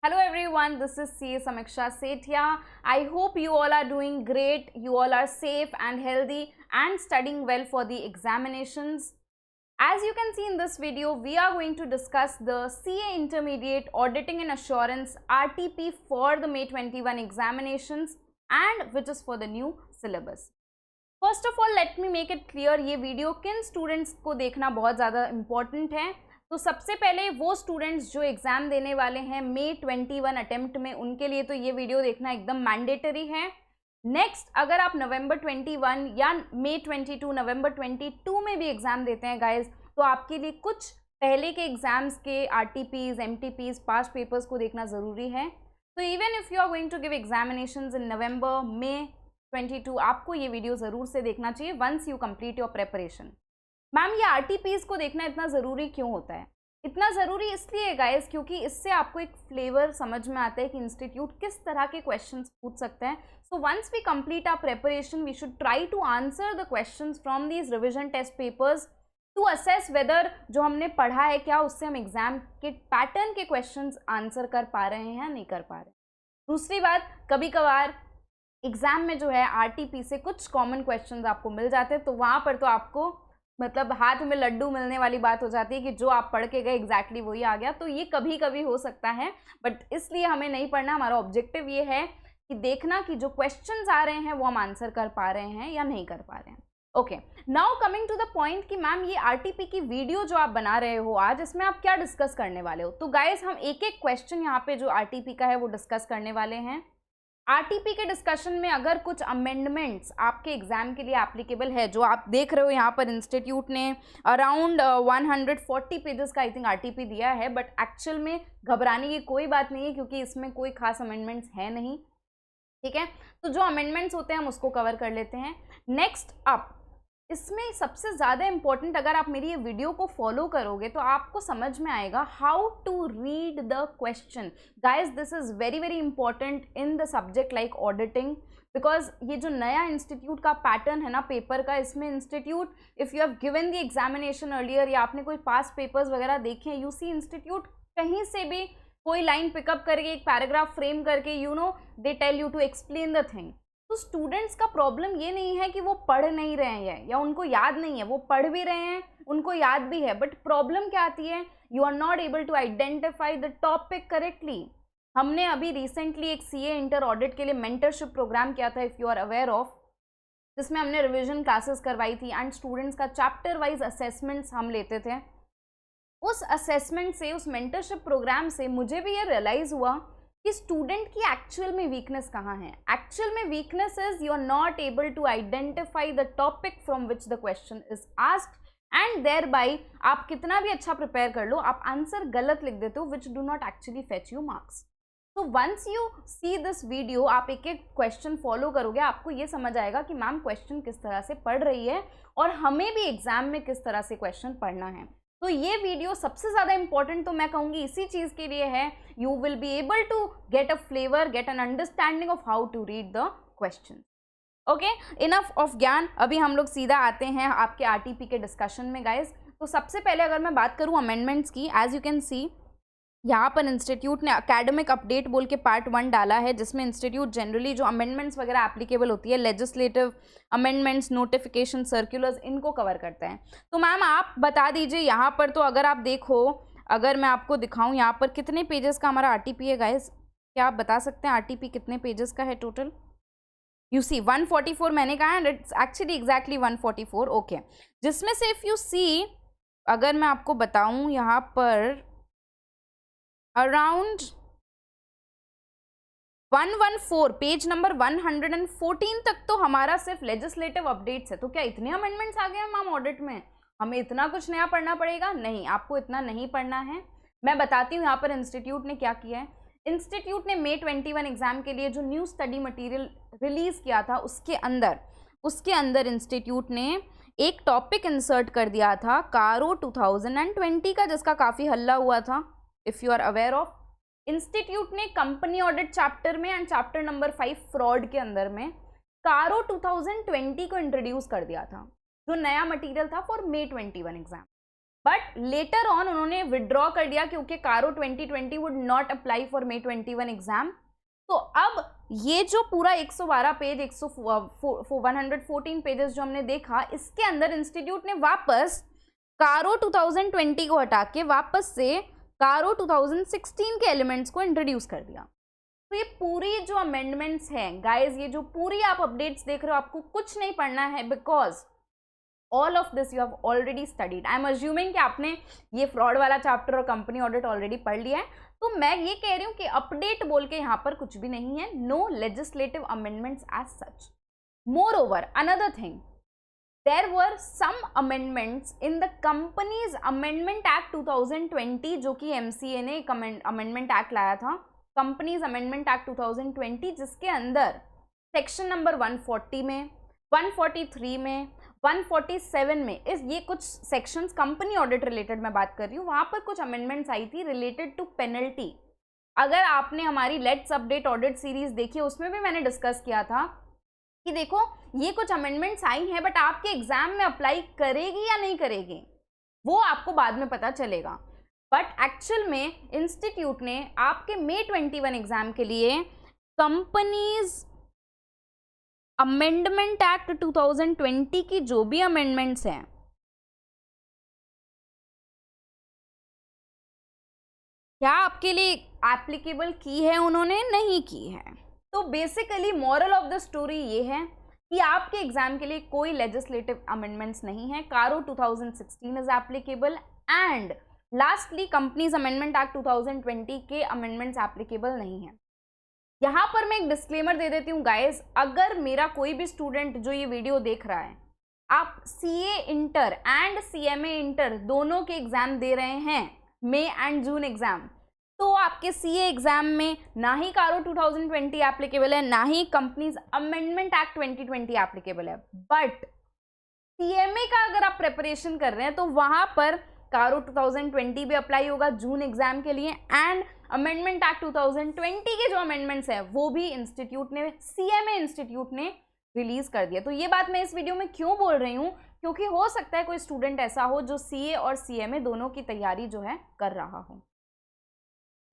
Hello everyone, this is CA Samiksha Sethia. I hope you all are doing great, you all are safe and healthy and studying well for the examinations. As you can see in this video, we are going to discuss the CA Intermediate Auditing and Assurance RTP for the May 21 examinations and which is for the new syllabus. First of all let me make it clear, ये video किन students को देखना बहुत ज़्यादा important है। तो सबसे पहले वो स्टूडेंट्स जो एग्ज़ाम देने वाले हैं May 21 अटेम्प्ट में, उनके लिए तो ये वीडियो देखना एकदम मैंडेटरी है। नेक्स्ट, अगर आप November 21 या May 22 November 22 में भी एग्ज़ाम देते हैं गाइज, तो आपके लिए कुछ पहले के एग्ज़ाम्स के RTPs, MTPs, पास्ट पेपर्स को देखना ज़रूरी है। तो even if you are going to give examinations in November, May 22, आपको ये वीडियो ज़रूर से देखना चाहिए once you complete your preparation. Ma'am, ये RTPs को देखना इतना ज़रूरी क्यों होता है? इतना ज़रूरी इसलिए गाइस क्योंकि इससे आपको एक फ्लेवर समझ में आता है कि इंस्टीट्यूट किस तरह के क्वेश्चंस पूछ सकते हैं। So once we complete our preparation we should try to answer the questions from these revision test papers to assess whether जो हमने पढ़ा है क्या उससे हम एग्जाम के पैटर्न के क्वेश्चंस आंसर कर पा रहे हैं या नहीं कर पा रहे। दूसरी बात, कभी कभार एग्ज़ाम में जो है RTP से कुछ कॉमन क्वेश्चंस आपको मिल जाते हैं, तो वहाँ पर तो आपको मतलब हाथ में लड्डू मिलने वाली बात हो जाती है कि जो आप पढ़ के गए एग्जैक्टली वही आ गया। तो ये कभी कभी हो सकता है, बट इसलिए हमें नहीं पढ़ना। हमारा ऑब्जेक्टिव ये है कि देखना कि जो क्वेश्चंस आ रहे हैं वो हम आंसर कर पा रहे हैं या नहीं कर पा रहे हैं। Okay, now coming to the point कि मैम ये RTP की वीडियो जो आप बना रहे हो आज, इसमें आप क्या डिस्कस करने वाले हो। तो गाइज हम एक एक क्वेश्चन यहाँ पे जो RTP का है वो डिस्कस करने वाले हैं। RTP के डिस्कशन में अगर कुछ अमेंडमेंट्स आपके एग्जाम के लिए एप्लीकेबल है, जो आप देख रहे हो यहाँ पर इंस्टीट्यूट ने अराउंड 140 पेजेस का आई थिंक RTP दिया है, बट एक्चुअल में घबराने की कोई बात नहीं है क्योंकि इसमें कोई खास अमेंडमेंट्स है नहीं। ठीक है, तो जो अमेंडमेंट्स होते हैं हम उसको कवर कर लेते हैं। नेक्स्ट अप, इसमें सबसे ज़्यादा इम्पॉर्टेंट, अगर आप मेरी ये वीडियो को फॉलो करोगे तो आपको समझ में आएगा how to read the question. Guys this is very very important in the subject like auditing, because ये जो नया इंस्टीट्यूट का पैटर्न है ना पेपर का, इसमें institute if you have given the examination earlier या आपने कोई पास्ट पेपर्स वगैरह देखे हैं, यू सी इंस्टीट्यूट कहीं से भी कोई लाइन पिकअप करके एक पैराग्राफ फ्रेम करके they tell you to explain the thing. तो स्टूडेंट्स का प्रॉब्लम ये नहीं है कि वो पढ़ नहीं रहे हैं या उनको याद नहीं है, वो पढ़ भी रहे हैं, उनको याद भी है, बट प्रॉब्लम क्या आती है, you are not able to identify the topic correctly. हमने अभी रिसेंटली एक CA इंटर ऑडिट के लिए मेंटरशिप प्रोग्राम किया था, if you are aware of, जिसमें हमने रिविजन क्लासेस करवाई थी एंड स्टूडेंट्स का चैप्टर वाइज असेसमेंट्स हम लेते थे। उस असेसमेंट से, उस मेंटरशिप प्रोग्राम से मुझे भी ये रियलाइज़ हुआ कि स्टूडेंट की एक्चुअल में वीकनेस कहाँ है। एक्चुअल में weakness is you are not able to identify the topic from which the question is asked and thereby आप कितना भी अच्छा प्रिपेयर कर लो, आप आंसर गलत लिख देते हो which do not actually fetch you marks. तो once you see this video, आप एक एक क्वेश्चन फॉलो करोगे, आपको ये समझ आएगा कि मैम क्वेश्चन किस तरह से पढ़ रही है और हमें भी एग्जाम में किस तरह से क्वेश्चन पढ़ना है। तो ये वीडियो सबसे ज़्यादा इंपॉर्टेंट तो मैं कहूँगी इसी चीज़ के लिए है, you will be able to get a flavour, get an understanding of how to read the question. Okay, enough of ज्ञान, अभी हम लोग सीधा आते हैं आपके RTP के डिस्कशन में गाइज। तो सबसे पहले अगर मैं बात करूँ अमेंडमेंट्स की, एज यू कैन सी यहाँ पर इंस्टीट्यूट ने एकेडमिक अपडेट बोल के पार्ट 1 डाला है, जिसमें इंस्टीट्यूट जनरली जो अमेंडमेंट्स वगैरह एप्लीकेबल होती है, लेजिस्लेटिव अमेंडमेंट्स, नोटिफिकेशन, सर्कुलर्स, इनको कवर करते हैं। तो मैम आप बता दीजिए यहाँ पर, तो अगर आप देखो, अगर मैं आपको दिखाऊँ यहाँ पर कितने पेजेस का हमारा RTP है गाइज, क्या आप बता सकते हैं RTP कितने पेजेस का है टोटल? यू सी 144 मैंने कहा and it's actually exactly 144। Okay, जिसमें से इफ़ यू सी, अगर मैं आपको बताऊँ यहाँ पर अराउंड 114 पेज नंबर 114 तक तो हमारा सिर्फ लेजिस्लेटिव अपडेट्स है। तो क्या इतने अमेंडमेंट्स आ गए हैं मैम ऑडिट में, हमें इतना कुछ नया पढ़ना पड़ेगा? नहीं, आपको इतना नहीं पढ़ना है। मैं बताती हूँ यहाँ पर इंस्टीट्यूट ने क्या किया है। इंस्टीट्यूट ने May 21 एग्जाम के लिए जो न्यू स्टडी मटेरियल रिलीज किया था, उसके अंदर इंस्टीट्यूट ने एक टॉपिक इंसर्ट कर दिया था कारो 2020 का, जिसका काफ़ी हल्ला हुआ था, if you are aware of. Institute ने कंपनी ऑडिट चैप्टर में एंड चैप्टर नंबर 5 फ्रॉड के अंदर में कारो 2020 को इंट्रोड्यूस कर दिया था, जो नया मटेरियल था for May 21 exam. But later on उन्होंने विड्रॉ कर दिया क्योंकि कारो 2020 would not apply for May 21 exam. तो अब ये जो पूरा 112 पेज 114 पेजेस जो हमने देखा, इसके अंदर इंस्टीट्यूट ने वापस कारो 2020 को हटा के वापस से कारो 2016 के एलिमेंट्स को इंट्रोड्यूस कर दिया। तो ये पूरी जो अमेंडमेंट्स हैं गाइज, ये जो पूरी आप अपडेट्स देख रहे हो, आपको कुछ नहीं पढ़ना है because all of this you have already studied. I am assuming कि आपने ये फ्रॉड वाला चैप्टर और कंपनी ऑडिट ऑलरेडी पढ़ लिया है। तो मैं ये कह रही हूँ कि अपडेट बोल के यहाँ पर कुछ भी नहीं है, no legislative amendments as such. Moreover another thing, there were some amendments in the companies amendment act 2020, जो कि MCA ने एक अमेंडमेंट एक्ट लाया था, कंपनीज अमेंडमेंट एक्ट 2020, जिसके अंदर सेक्शन नंबर 140 में, 143 में, 147 में ये कुछ सेक्शंस कंपनी ऑडिट रिलेटेड मैं बात कर रही हूँ, वहाँ पर कुछ अमेंडमेंट्स आई थी रिलेटेड टू पेनल्टी। अगर आपने हमारी लेट्स अपडेट ऑडिट सीरीज देखी, उसमें भी मैंने डिस्कस किया था कि देखो ये कुछ अमेंडमेंट्स आई हैं, बट आपके एग्जाम में अप्लाई करेगी या नहीं करेगी वो आपको बाद में पता चलेगा। बट एक्चुअल में इंस्टीट्यूट ने आपके May 21 एग्जाम के लिए कंपनीज अमेंडमेंट एक्ट 2020 की जो भी अमेंडमेंट्स हैं, क्या आपके लिए एप्लीकेबल की है? उन्होंने नहीं की है। तो basically moral of the story ये है कि आपके एग्जाम के लिए कोई लेजिस्लेटिव अमेंडमेंट्स नहीं है। कारो 2016 is applicable and lastly companies amendment act 2020 के अमेंडमेंट्स एप्लीकेबल नहीं है। यहाँ पर मैं एक डिस्क्लेमर दे देती हूँ गाइज, अगर मेरा कोई भी स्टूडेंट जो ये वीडियो देख रहा है, आप CA inter and CMA inter दोनों के एग्जाम दे रहे हैं, मई एंड जून एग्जाम, तो आपके CA एग्जाम में ना ही कारो 2020 एप्लीकेबल है, ना ही कंपनीज अमेंडमेंट एक्ट 2020 एप्लीकेबल है। बट CMA का अगर आप प्रिपरेशन कर रहे हैं तो वहाँ पर कारो 2020 भी अप्लाई होगा जून एग्जाम के लिए, एंड अमेंडमेंट एक्ट 2020 के जो अमेंडमेंट्स हैं वो भी इंस्टीट्यूट ने, CMA इंस्टीट्यूट ने रिलीज कर दिया। तो ये बात मैं इस वीडियो में क्यों बोल रही हूँ, क्योंकि हो सकता है कोई स्टूडेंट ऐसा हो जो CA और CMA दोनों की तैयारी जो है कर रहा हो।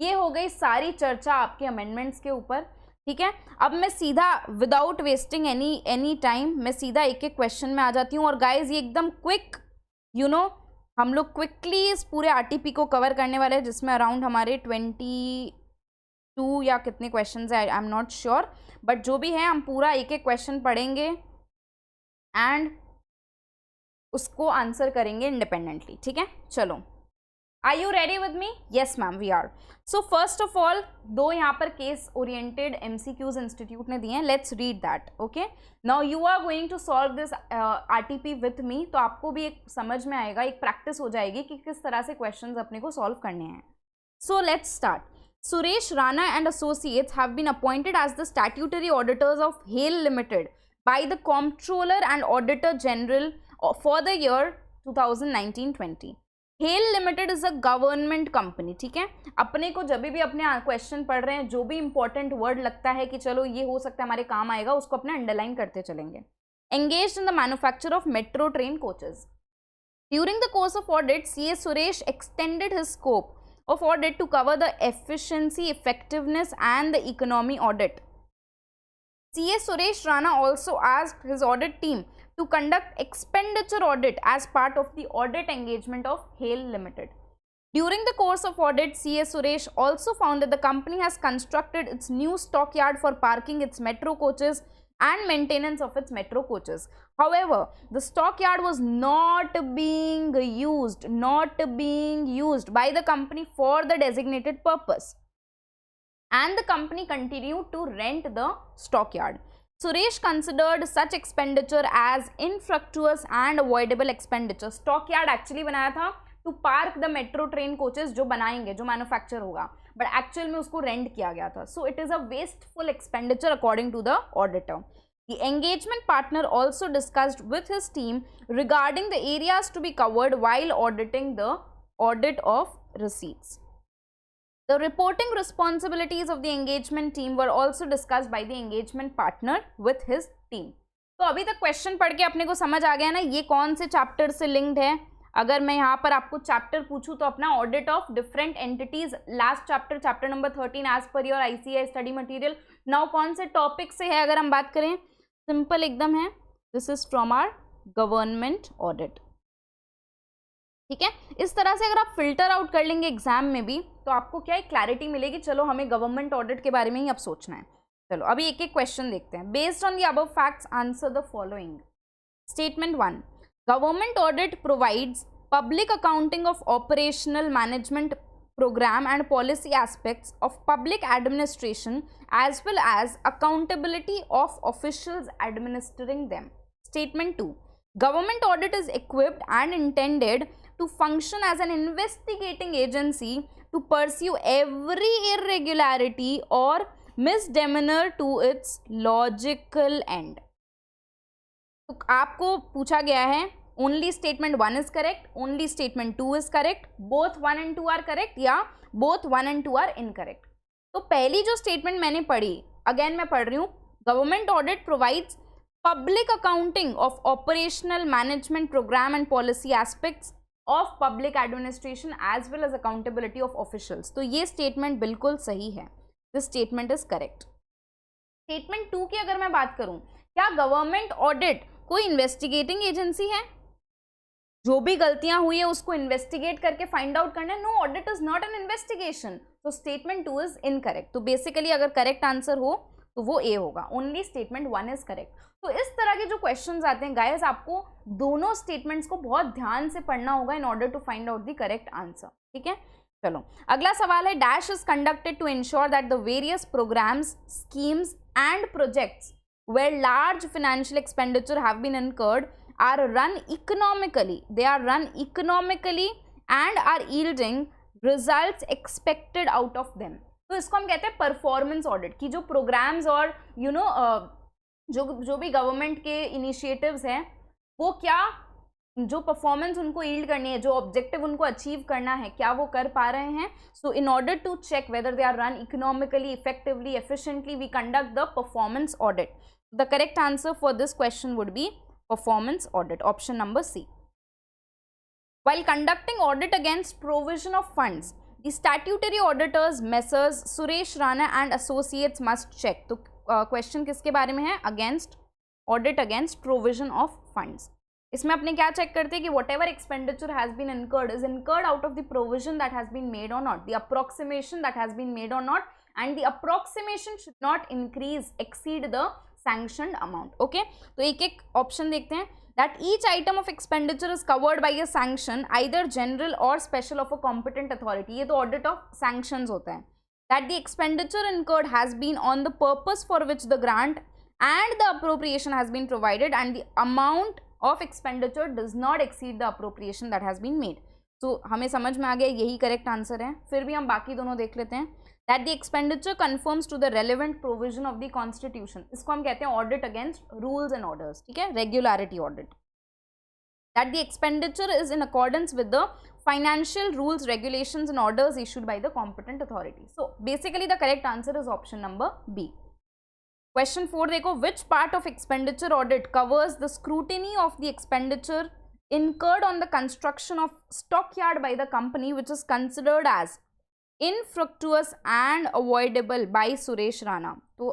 ये हो गई सारी चर्चा आपके अमेंडमेंट्स के ऊपर, ठीक है। अब मैं सीधा विदाउट वेस्टिंग एनी टाइम मैं सीधा एक एक क्वेश्चन में आ जाती हूँ। और गाइज ये एकदम क्विक, हम लोग क्विकली इस पूरे RTP को कवर करने वाले हैं, जिसमें अराउंड हमारे 22 या कितने क्वेश्चन है, I am not sure, but जो भी है हम पूरा एक एक क्वेश्चन पढ़ेंगे एंड उसको आंसर करेंगे इंडिपेंडेंटली, ठीक है। चलो, are you ready with me? Yes ma'am, we are. So first of all, दो यहाँ पर केस ओरिएंटेड MCQs इंस्टीट्यूट ने दिए हैं, let's read that. Okay, now you are going to solve this RTP with me, तो आपको भी एक समझ में आएगा, एक प्रैक्टिस हो जाएगी कि किस तरह से क्वेश्चंस अपने को सॉल्व करने हैं। So let's start. Suresh Rana and Associates have been appointed as the statutory auditors of HALE Limited by the Comptroller and Auditor General for the year 2019-20. HALE Limited is a government company, ठीक है। अपने को जब भी अपने question पढ़ रहे हैं, जो भी इंपॉर्टेंट वर्ड लगता है कि चलो ये हो सकता है हमारे काम आएगा, उसको अपने अंडरलाइन करते चलेंगे। Engaged in the manufacture of metro train coaches. During the course of audit, CA Suresh extended his scope of audit to cover the efficiency, effectiveness and the economy audit. CA Suresh Rana also asked his audit team to conduct expenditure audit as part of the audit engagement of HALE Limited. During the course of audit, CA Suresh also found that the company has constructed its new stockyard for parking its metro coaches and maintenance of its metro coaches. However, the stockyard was not being used by the company for the designated purpose, and the company continued to rent the stockyard. Suresh considered such expenditure as infructuous and avoidable expenditure. Stockyard actually बनाया था to park the metro train coaches जो बनाएंगे, जो manufacture होगा, but actual में उसको rent किया गया था. So it is a wasteful expenditure according to the auditor. The engagement partner also discussed with his team regarding the areas to be covered while auditing the audit of receipts. The reporting responsibilities of the engagement team were also discussed by the engagement partner with his team. तो अभी तक question पढ़ के अपने को समझ आ गया ना ये कौन से चैप्टर से लिंक्ड है, अगर मैं यहाँ पर आपको चैप्टर पूछूं तो अपना audit of different entities, last chapter, chapter number 13 as per your ICAI study material. Now कौन से टॉपिक से है अगर हम बात करें, सिंपल एकदम है, this is from our government audit. ठीक है, इस तरह से अगर आप फिल्टर आउट कर लेंगे एग्जाम में भी तो आपको क्या है, क्लैरिटी मिलेगी, चलो हमें गवर्नमेंट ऑडिट के बारे में ही अब सोचना है। चलो अभी एक एक क्वेश्चन देखते हैं। Based on the above facts answer the following. Statement 1, government audit provides public accounting of operational management program and policy aspects of public administration as well as accountability of officials administering them. Statement 2, government audit is equipped and intended to function as an investigating agency to pursue every irregularity or misdemeanor to its logical end. तो आपको पूछा गया है only statement 1 is correct, only statement 2 is correct, both 1 and 2 are correct या both 1 and 2 are incorrect. तो पहली जो statement मैंने पढ़ी, अगेन मैं पढ़ रही हूँ, government audit provides public accounting of operational management program and policy aspects of public administration as well as accountability of officials. तो ये स्टेटमेंट बिल्कुल सही है, this statement is correct. Statement 2 की अगर मैं बात करूं, क्या गवर्नमेंट ऑडिट कोई इन्वेस्टिगेटिंग एजेंसी है? जो भी गलतियां हुई है उसको इन्वेस्टिगेट करके फाइंड आउट करना है? No, audit is not an investigation. तो स्टेटमेंट 2 इज इनकरेक्ट। तो बेसिकली अगर करेक्ट आंसर हो तो वो ए होगा, ओनली स्टेटमेंट 1 इज करेक्ट। तो इस तरह के जो क्वेश्चंस आते हैं गाइस, आपको दोनों स्टेटमेंट्स को बहुत ध्यान से पढ़ना होगा in order to find out the correct answer. ठीक है, चलो अगला सवाल है, dash is conducted to ensure that the various programs, schemes and projects where large financial expenditure have been incurred are run economically, they are run economically and are yielding results expected out of them. तो इसको हम कहते हैं performance audit, की जो programmes और जो भी गवर्नमेंट के इनिशिएटिव्स हैं वो क्या, जो परफॉर्मेंस उनको यील्ड करनी है, जो ऑब्जेक्टिव उनको अचीव करना है, क्या वो कर पा रहे हैं। So in order to check whether they are run economically, effectively, efficiently, we conduct the performance audit. The correct answer for this question would be performance audit, option number C. While conducting audit against provision of funds, the statutory auditors Messrs. Suresh Rana and Associates must check. तो question किसके बारे में है? Against audit against provision of funds. इसमें अपने क्या check करते हैं कि whatever expenditure has been incurred is incurred out of the provision that has been made or not, the approximation that has been made or not, and the approximation should not increase, exceed the sanctioned amount. Okay, तो एक एक option देखते हैं। that each item of expenditure is covered by a sanction either general or special of a competent authority, ये तो audit of sanctions होता है। that the expenditure incurred has been on the purpose for which the grant and the appropriation has been provided and the amount of expenditure does not exceed the appropriation that has been made. तो हमें समझ में आ गया यही correct answer है। फिर भी हम बाकी दोनों देख लेते हैं। that the expenditure conforms to the relevant provision of the constitution, इसको हम कहते हैं audit against rules and orders। ठीक है, regularity audit। that the expenditure is in accordance with the financial rules, regulations and orders issued by the competent authority। so basically the correct answer is option number B। question 4 देखो, which part of expenditure audit covers the scrutiny of the expenditure incurred on the construction of stockyard by the company which is considered as infructuous and avoidable by Suresh Rana. तो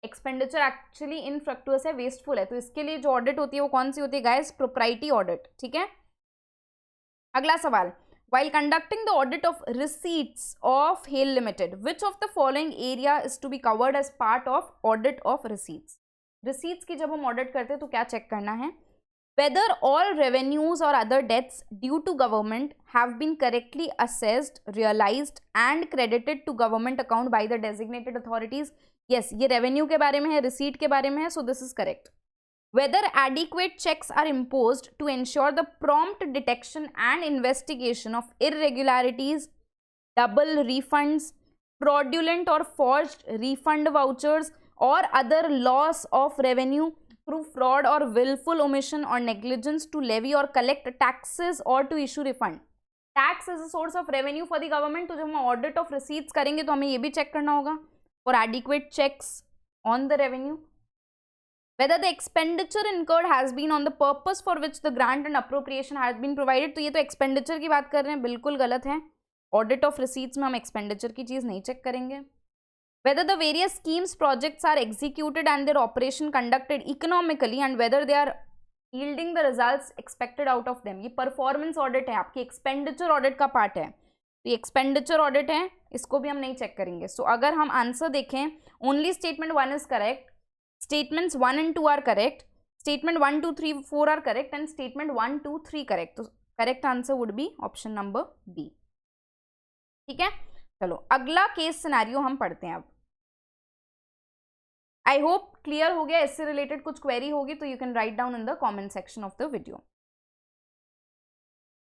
expenditure actually इनफ्रक्टुअस है, wasteful है, तो इसके लिए जो audit होती है वो कौन सी होती है गाइस? Propriety audit. ठीक है, अगला सवाल, while conducting the audit of receipts of HAL Limited, which of the following area is to be covered as part of audit of receipts? receipts की जब हम ऑडिट करते हैं तो क्या चेक करना है? whether all revenues or other debts due to government have been correctly assessed, realized and credited to government account by the designated authorities. yes, ये revenue के बारे में है, receipt के बारे में है, so this is correct. whether adequate checks are imposed to ensure the prompt detection and investigation of irregularities, double refunds, fraudulent or forged refund vouchers or other loss of revenue through fraud or willful omission or negligence to levy or collect taxes or to issue refund. Tax is a source of revenue for the government. तो जब हम audit of receipts करेंगे तो हमें ये भी check करना होगा for adequate checks on the revenue. whether the expenditure incurred has been on the purpose for which the grant and appropriation has been provided. तो ये तो expenditure की बात कर रहे हैं, बिल्कुल गलत है. Audit of receipts में हम expenditure की चीज़ नहीं check करेंगे. Whether the various schemes projects are executed and their operation conducted economically and whether they are yielding the results expected out of them. ये performance audit है, आपकी expenditure audit का part है. तो ये expenditure audit है, इसको भी हम नहीं check करेंगे. So अगर हम आंसर देखें, only statement 1 is correct. Statements 1 and 2 are correct. Statement 1, 2, 3, 4 are correct and statement 1, 2, 3 correct. तो correct answer would be option number B. ठीक है, चलो अगला केस सिनेरियो हम पढ़ते हैं अब. आई होप क्लियर हो गया. इससे रिलेटेड कुछ क्वेरी होगी तो you can write down in the comment section of the video.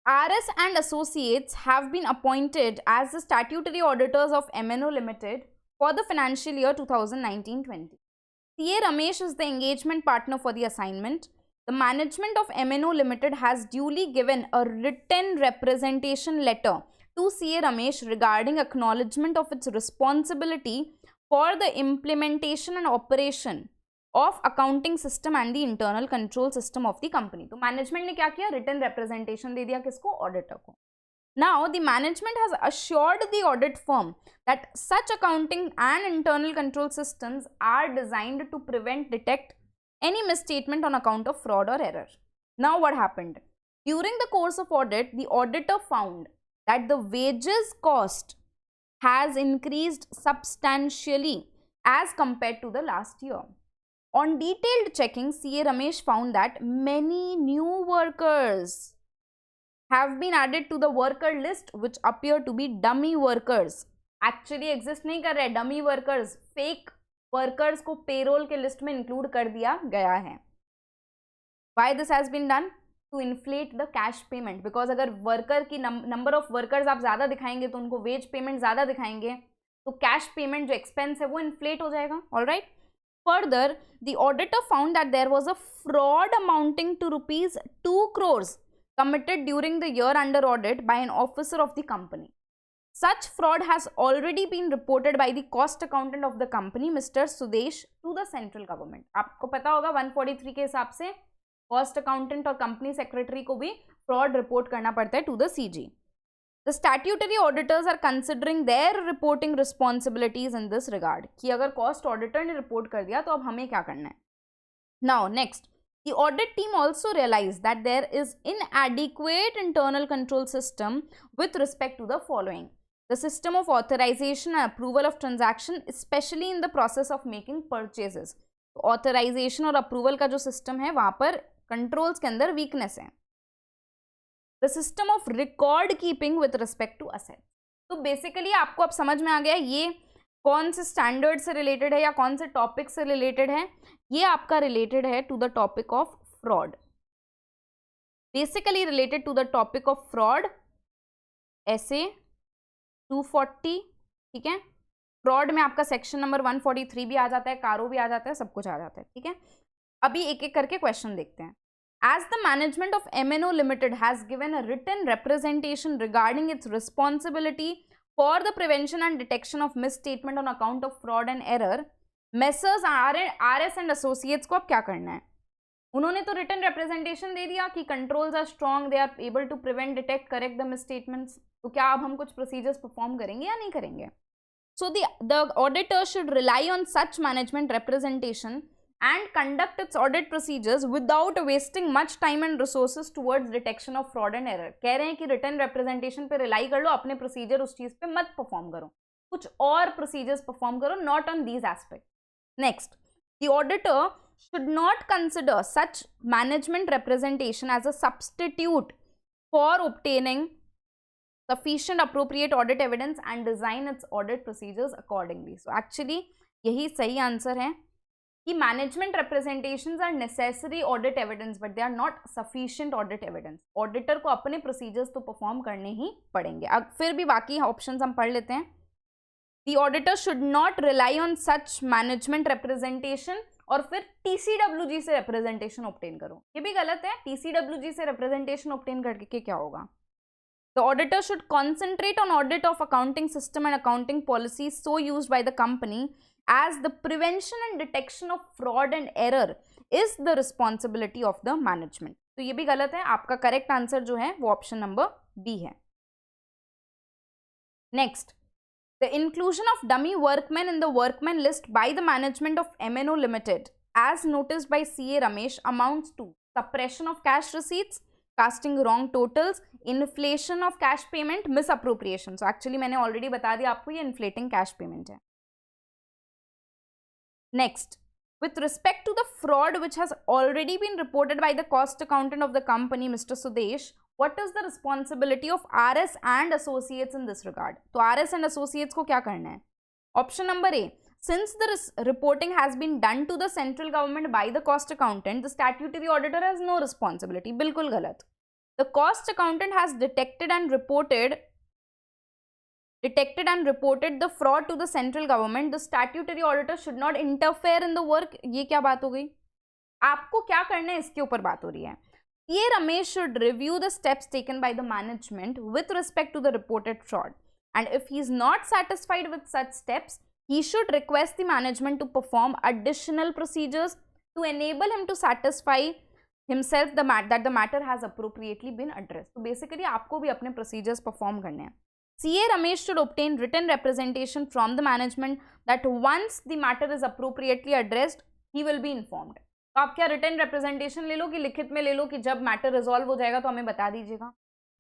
RS and Associates have been appointed as the statutory auditors of MNO Limited for the financial year 2019-20. CA Ramesh is the engagement partner for the assignment. The management of MNO Limited has duly given a written representation letter to CA Ramesh regarding acknowledgement of its responsibility for the implementation and operation of accounting system and the internal control system of the company. तो management ने क्या किया? Written representation दे दिया किसको? Auditor को. Now the management has assured the audit firm that such accounting and internal control systems are designed to detect any misstatement on account of fraud or error. Now what happened? During the course of audit, the auditor found that the wages cost has increased substantially as compared to the last year. On detailed checking, CA Ramesh found that many new workers have been added to the worker list which appear to be dummy workers. Actually exist नहीं कर रहे, dummy workers, fake workers को payroll के list में include कर दिया गया है. Why this has been done? To inflate the cash payment. Because अगर worker की number of workers आप ज़्यादा दिखाएंगे तो उनको wage payment ज़्यादा दिखाएंगे तो cash payment जो expense है वो inflate हो जाएगा. Alright. Further, the auditor found that there was a fraud amounting to rupees 2 crores committed during the year under audit by an officer of the company. Such fraud has already been reported by the cost accountant of the company, Mr. Sudesh, to the central government. आपको पता होगा 143 के हिसाब से cost accountant और company secretary को भी fraud report करना पड़ता है to the CG. The statutory auditors are considering their reporting responsibilities in this regard. कि अगर cost auditor ने report कर दिया तो अब हमें क्या करना है? Now next, the audit team also realized that there is inadequate internal control system with respect to the following: the system of authorization and approval of transaction, especially in the process of making purchases. तो authorization और approval का जो system है वहाँ पर controls के अंदर weakness है. The system of record keeping with respect to assets. तो basically आपको अब समझ में आ गया ये कौन से स्टैंडर्ड से रिलेटेड है या कौन से टॉपिक से रिलेटेड है. ये आपका रिलेटेड है to the topic of fraud. Basically related to the topic of fraud, ऐसे 240. ठीक है, फ्रॉड में आपका सेक्शन नंबर 143 भी आ जाता है, कारो भी आ जाता है, सब कुछ आ जाता है. ठीक है, अभी एक एक करके क्वेश्चन देखते हैं. As the management of MNO Limited has given a written representation regarding its responsibility for the prevention and detection of misstatement on account of fraud and error, Messrs. RS and Associates को अब क्या करना है? उन्होंने तो written representation दे दिया कि controls are strong, they are able to prevent, detect, correct the misstatements. तो क्या अब हम कुछ procedures perform करेंगे या नहीं करेंगे? So the auditor should rely on such management representation and conduct its audit procedures without wasting much time and resources towards detection of fraud and error. कह रहे हैं कि written representation पे rely कर लो, अपने procedure उस चीज़ पे मत perform करो, कुछ और procedures perform करो, not on these aspects. Next, the auditor should not consider such management representation as a substitute for obtaining sufficient appropriate audit evidence and design its audit procedures accordingly. So actually यही सही answer है कि management representations are necessary audit evidence but they are not sufficient audit evidence. Auditor को अपने procedures तो perform करने ही पड़ेंगे. अब फिर भी बाकी ऑप्शंस हम पढ़ लेते हैं. The auditor should not rely on such management representation और फिर TCWG से रिप्रेजेंटेशन ऑब्टेन करो, ये भी गलत है. TCWG से रिप्रेजेंटेशन ऑब्टेन करके क्या होगा? The auditor should concentrate on audit of accounting system and accounting policies so used by the company as the prevention and detection of fraud and error is the responsibility of the management. तो ये भी गलत है, आपका correct answer जो है वो option number B है. Next, the inclusion of dummy workmen in the workmen list by the management of MNO Limited as noticed by CA Ramesh amounts to suppression of cash receipts, casting wrong totals, inflation of cash payment, misappropriation. So actually मैंने already बता दिया आपको ये inflating cash payment है. Next, with respect to the fraud which has already been reported by the cost accountant of the company, Mr. Sudesh, what is the responsibility of RS and associates in this regard? तो RS and associates को क्या करना है? Option number A, since the reporting has been done to the central government by the cost accountant, the statutory auditor has no responsibility. बिल्कुल गलत. The cost accountant has detected and reported the fraud to the central government. The statutory auditor should not interfere in the work. ये क्या बात हो गई? आपको क्या करना है इसके ऊपर बात हो रही है. CA Ramesh should review the steps taken by the management with respect to the reported fraud, and if he is not satisfied with such steps, he should request the management to perform additional procedures to enable him to satisfy himself that the matter has appropriately been addressed. So basically आपको भी अपने procedures perform करने हैं. CA Ramesh should obtain written representation from the management that once the matter is appropriately addressed, he will be informed. तो आप क्या written representation ले लो कि लिखित में ले लो कि जब मैटर रिजॉल्व हो जाएगा तो हमें बता दीजिएगा?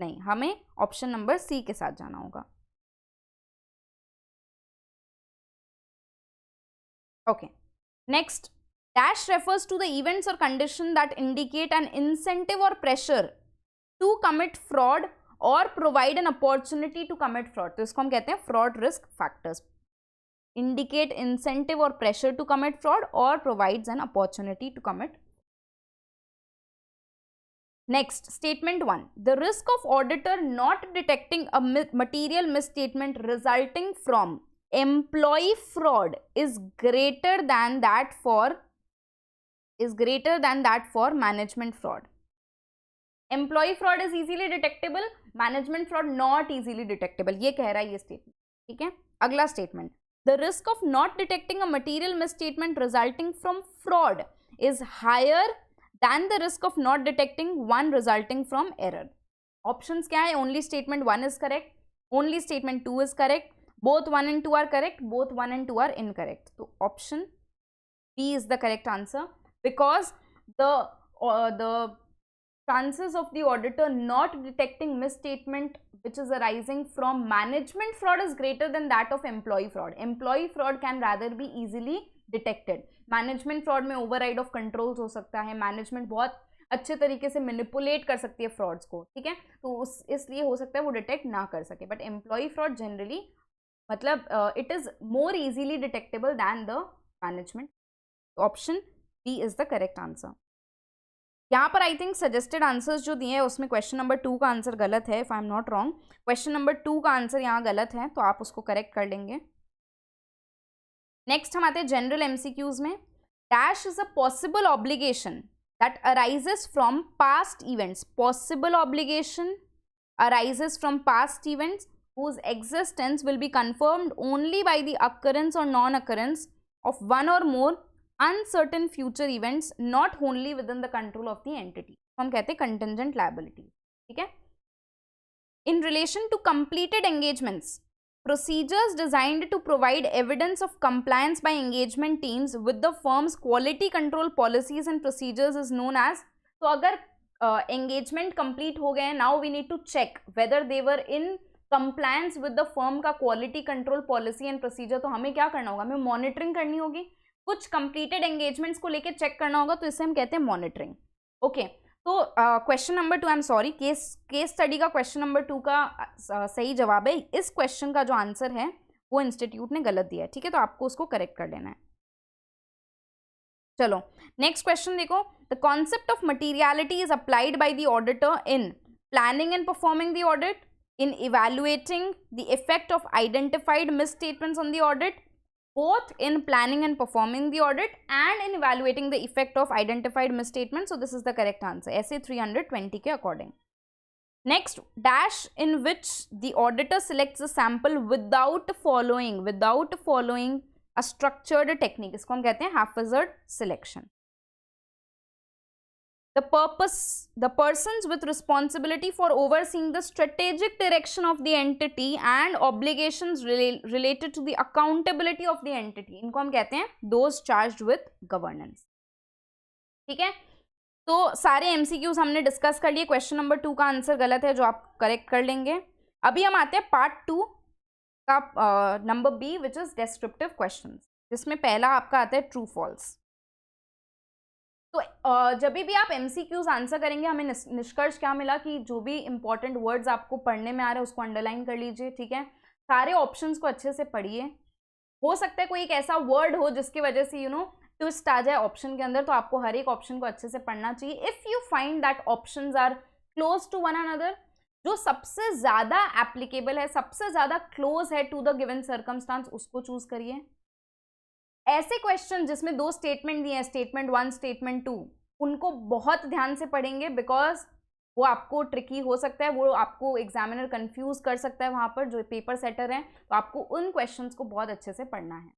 नहीं, हमें ऑप्शन नंबर सी के साथ जाना होगा. Okay, next, dash refers to the events or condition that indicate an incentive or pressure to commit fraud or provide an opportunity to commit fraud. तो इसको हम कहते हैं fraud risk factors. Indicate incentive or pressure to commit fraud or provides an opportunity to commit. Next, statement 1. The risk of auditor not detecting a material misstatement resulting from employee fraud is greater than that for management fraud. Employee fraud is easily detectable, management fraud not easily detectable. ये कह रहा है ये statement. ठीक है, अगला statement. The risk of not detecting a material misstatement resulting from fraud is higher than the risk of not detecting one resulting from error. Options क्या है? Only statement 1 is correct, only statement 2 is correct, both 1 and 2 are correct, both 1 and 2 are incorrect. So option B is the correct answer, because the chances of the auditor not detecting misstatement which is arising from management fraud is greater than that of employee fraud. Employee fraud can rather be easily detected. Management fraud में override of controls हो सकता है, management बहुत अच्छे तरीके से manipulate कर सकती है frauds को, ठीक है, तो इसलिए हो सकता है वो detect ना कर सके. But employee fraud generally मतलब it is more easily detectable than the management. Option B is the correct answer. यहाँ पर आई थिंक सजेस्टेड आंसर्स जो दिए हैं उसमें क्वेश्चन नंबर 2 का आंसर गलत है, if I am not wrong. Question number 2 का आंसर यहाँ गलत है, तो आप उसको करेक्ट कर लेंगे. नेक्स्ट हम आते हैं जनरल एमसीक्यूज में. Dash is a possible obligation that arises from past events. Possible obligation arises from past events whose existence will be confirmed only by the occurrence or non-occurrence of one or more uncertain future events not wholly within the control of the entity. हम कहते हैं contingent liability. ठीक है. In relation to completed engagements, procedures designed to provide evidence of compliance by engagement teams with the firm's quality control policies and procedures is known as. तो अगर engagement complete हो गए, now we need to check whether they were in compliance with the firm का quality control policy and procedure. तो हमें क्या करना होगा? हमें monitoring करनी होगी, कुछ कंप्लीटेड एंगेजमेंट्स को लेके चेक करना होगा, तो इसे हम कहते हैं मॉनिटरिंग. ओके, तो question number 2, I am sorry, case study का क्वेश्चन नंबर 2 का सही जवाब है. इस क्वेश्चन का जो आंसर है वो इंस्टीट्यूट ने गलत दिया है, ठीक है, तो आपको उसको करेक्ट कर लेना है. चलो नेक्स्ट क्वेश्चन देखो. The concept of materiality is applied by the auditor in planning and performing the audit, in evaluating the effect of identified misstatements on the audit, both in planning and performing the audit and in evaluating the effect of identified misstatements. So this is the correct answer, SA 320 के according. Next, dash in which the auditor selects a sample without following a structured technique. इसको हम कहते हैं haphazard selection. the persons with responsibility for overseeing the strategic direction of the entity and obligations related to the accountability of the entity, इनको हम कहते हैं those charged with governance. ठीक है, तो सारे MCQs हमने डिस्कस कर लिए. क्वेश्चन नंबर 2 का आंसर गलत है जो आप करेक्ट कर लेंगे. अभी हम आते हैं पार्ट 2 का number B which is descriptive questions, जिसमें पहला आपका आता है ट्रू फॉल्स. तो जब भी आप MCQs आंसर करेंगे हमें निष्कर्ष क्या मिला कि जो भी इंपॉर्टेंट वर्ड्स आपको पढ़ने में आ रहे हैं उसको अंडरलाइन कर लीजिए. ठीक है, सारे ऑप्शंस को अच्छे से पढ़िए. हो सकता है कोई एक ऐसा वर्ड हो जिसकी वजह से ट्विस्ट आ जाए ऑप्शन के अंदर, तो आपको हर एक ऑप्शन को अच्छे से पढ़ना चाहिए. If you find that options are close to one another, जो सबसे ज्यादा एप्लीकेबल है, सबसे ज्यादा क्लोज है टू द गिवन सर्कमस्टांस, उसको चूज करिए. ऐसे क्वेश्चन जिसमें 2 स्टेटमेंट दिए हैं, स्टेटमेंट 1 स्टेटमेंट 2, उनको बहुत ध्यान से पढ़ेंगे बिकॉज वो आपको ट्रिकी हो सकता है, वो आपको एग्जामिनर कंफ्यूज कर सकता है वहां पर जो पेपर सेटर हैं. तो आपको उन क्वेश्चंस को बहुत अच्छे से पढ़ना है.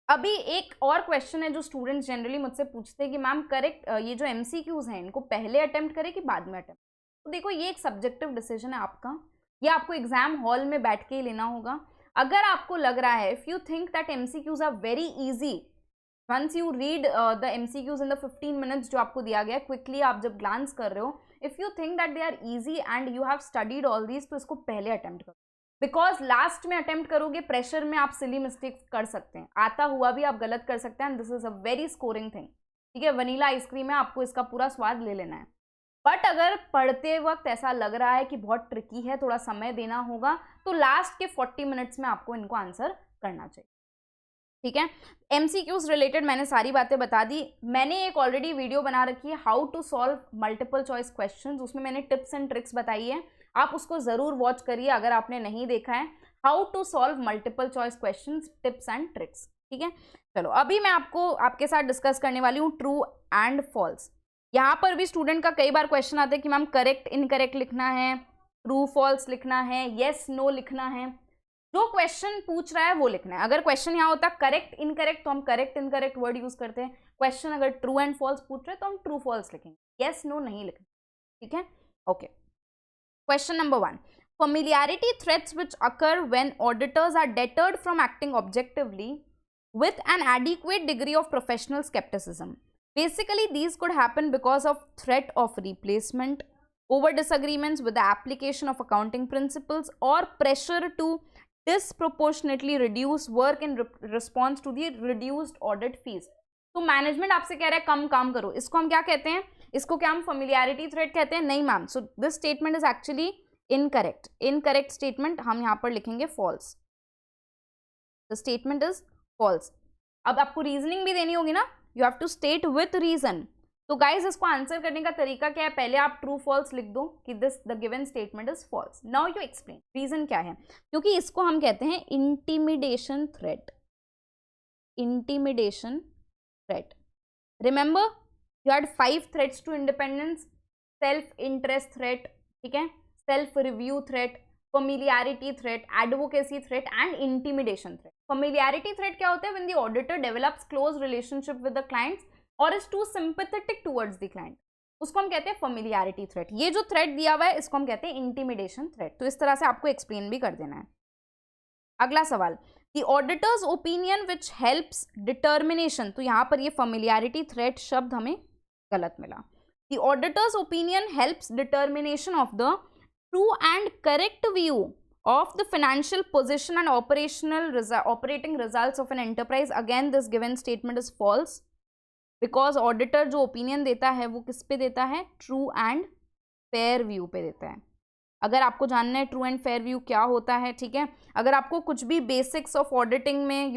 अभी एक और क्वेश्चन है जो स्टूडेंट्स जनरली मुझसे पूछते हैं कि मैम करेक्ट ये जो MCQs हैं इनको पहले अटेम्प्ट करें कि बाद में अटेम्प्ट. तो देखो ये एक सब्जेक्टिव डिसीजन है आपका, ये आपको एग्जाम हॉल में बैठ के ही लेना होगा. अगर आपको लग रहा है if you think that MCQs are very easy, once you read the MCQs in the 15 minutes जो आपको दिया गया है, क्विकली आप जब ग्लांस कर रहे हो, if you think that they are easy and you have studied all these, तो इसको पहले अटेम्प्ट करो. बिकॉज लास्ट में अटेम्प्ट करोगे, प्रेशर में आप सिली मिस्टेक्स कर सकते हैं, आता हुआ भी आप गलत कर सकते हैं, and this is a very scoring thing. ठीक है, वनीला आइसक्रीम है, आपको इसका पूरा स्वाद ले लेना है. बट अगर पढ़ते वक्त ऐसा लग रहा है कि बहुत ट्रिकी है, थोड़ा समय देना होगा, तो लास्ट के 40 मिनट्स में आपको इनको आंसर करना चाहिए. ठीक है, MCQs रिलेटेड मैंने सारी बातें बता दी. मैंने एक ऑलरेडी वीडियो बना रखी है how to solve multiple choice questions, उसमें मैंने टिप्स एंड ट्रिक्स बताई है, आप उसको जरूर वॉच करिए अगर आपने नहीं देखा है. How to solve multiple choice questions, tips and tricks. ठीक है, चलो अभी मैं आपके साथ डिस्कस करने वाली हूँ ट्रू एंड फॉल्स. यहाँ पर भी स्टूडेंट का कई बार क्वेश्चन आता है कि मैम करेक्ट इनकरेक्ट लिखना है, ट्रू फॉल्स लिखना है, येस नो लिखना है. जो क्वेश्चन पूछ रहा है वो लिखना है. अगर क्वेश्चन यहाँ होता है करेक्ट इनकरेक्ट तो हम करेक्ट इनकरेक्ट वर्ड यूज करते हैं. क्वेश्चन अगर ट्रू एंड फॉल्स पूछ रहे हैं तो हम ट्रू फॉल्स लिखेंगे, येस नो नहीं लिखना. ठीक है, okay. Question number 1, familiarity threats which occur when auditors are deterred from acting objectively with an adequate degree of professional skepticism. Basically, these could happen because of threat of replacement, over disagreements with the application of accounting principles, or pressure to disproportionately reduce work in response to the reduced audit fees. तो management आपसे कह रहा है कम काम करो, इसको हम क्या कहते हैं, इसको क्या हम familiarity threat कहते हैं? नहीं ma'am. So this statement is actually incorrect. Incorrect statement हम यहाँ पर लिखेंगे false. The statement is false. अब आपको रीजनिंग भी देनी होगी ना, you have to state with reason. तो गाइज इसको आंसर करने का तरीका क्या है, पहले आप ट्रू फॉल्स लिख दो कि this the given statement is false. Now you explain reason क्या है, क्योंकि इसको हम कहते हैं intimidation threat. Intimidation threat. Remember you had 5 threats to independence, self interest threat, ठीक है, self review threat, familiarity threat, advocacy threat and intimidation threat. Familiarity threat क्या होता है? When the auditor develops close relationship with the clients or is too sympathetic towards the client, उसको हम कहते हैं familiarity threat. ये जो threat दिया हुआ है इसको हम कहते हैं intimidation threat. तो इस तरह से आपको explain भी कर देना है. अगला सवाल, the auditor's opinion which helps determination. तो यहाँ पर ये familiarity threat शब्द हमें गलत मिला. The auditor's opinion helps determination of the true and correct view of the financial position and operating results of an enterprise. Again, this given statement is false because auditor जो opinion देता है वो किस पे देता है? true and fair view पे देता है. अगर आपको जानना है true and fair view क्या होता है, ठीक है, अगर आपको कुछ भी बेसिक्स ऑफ ऑडिटिंग में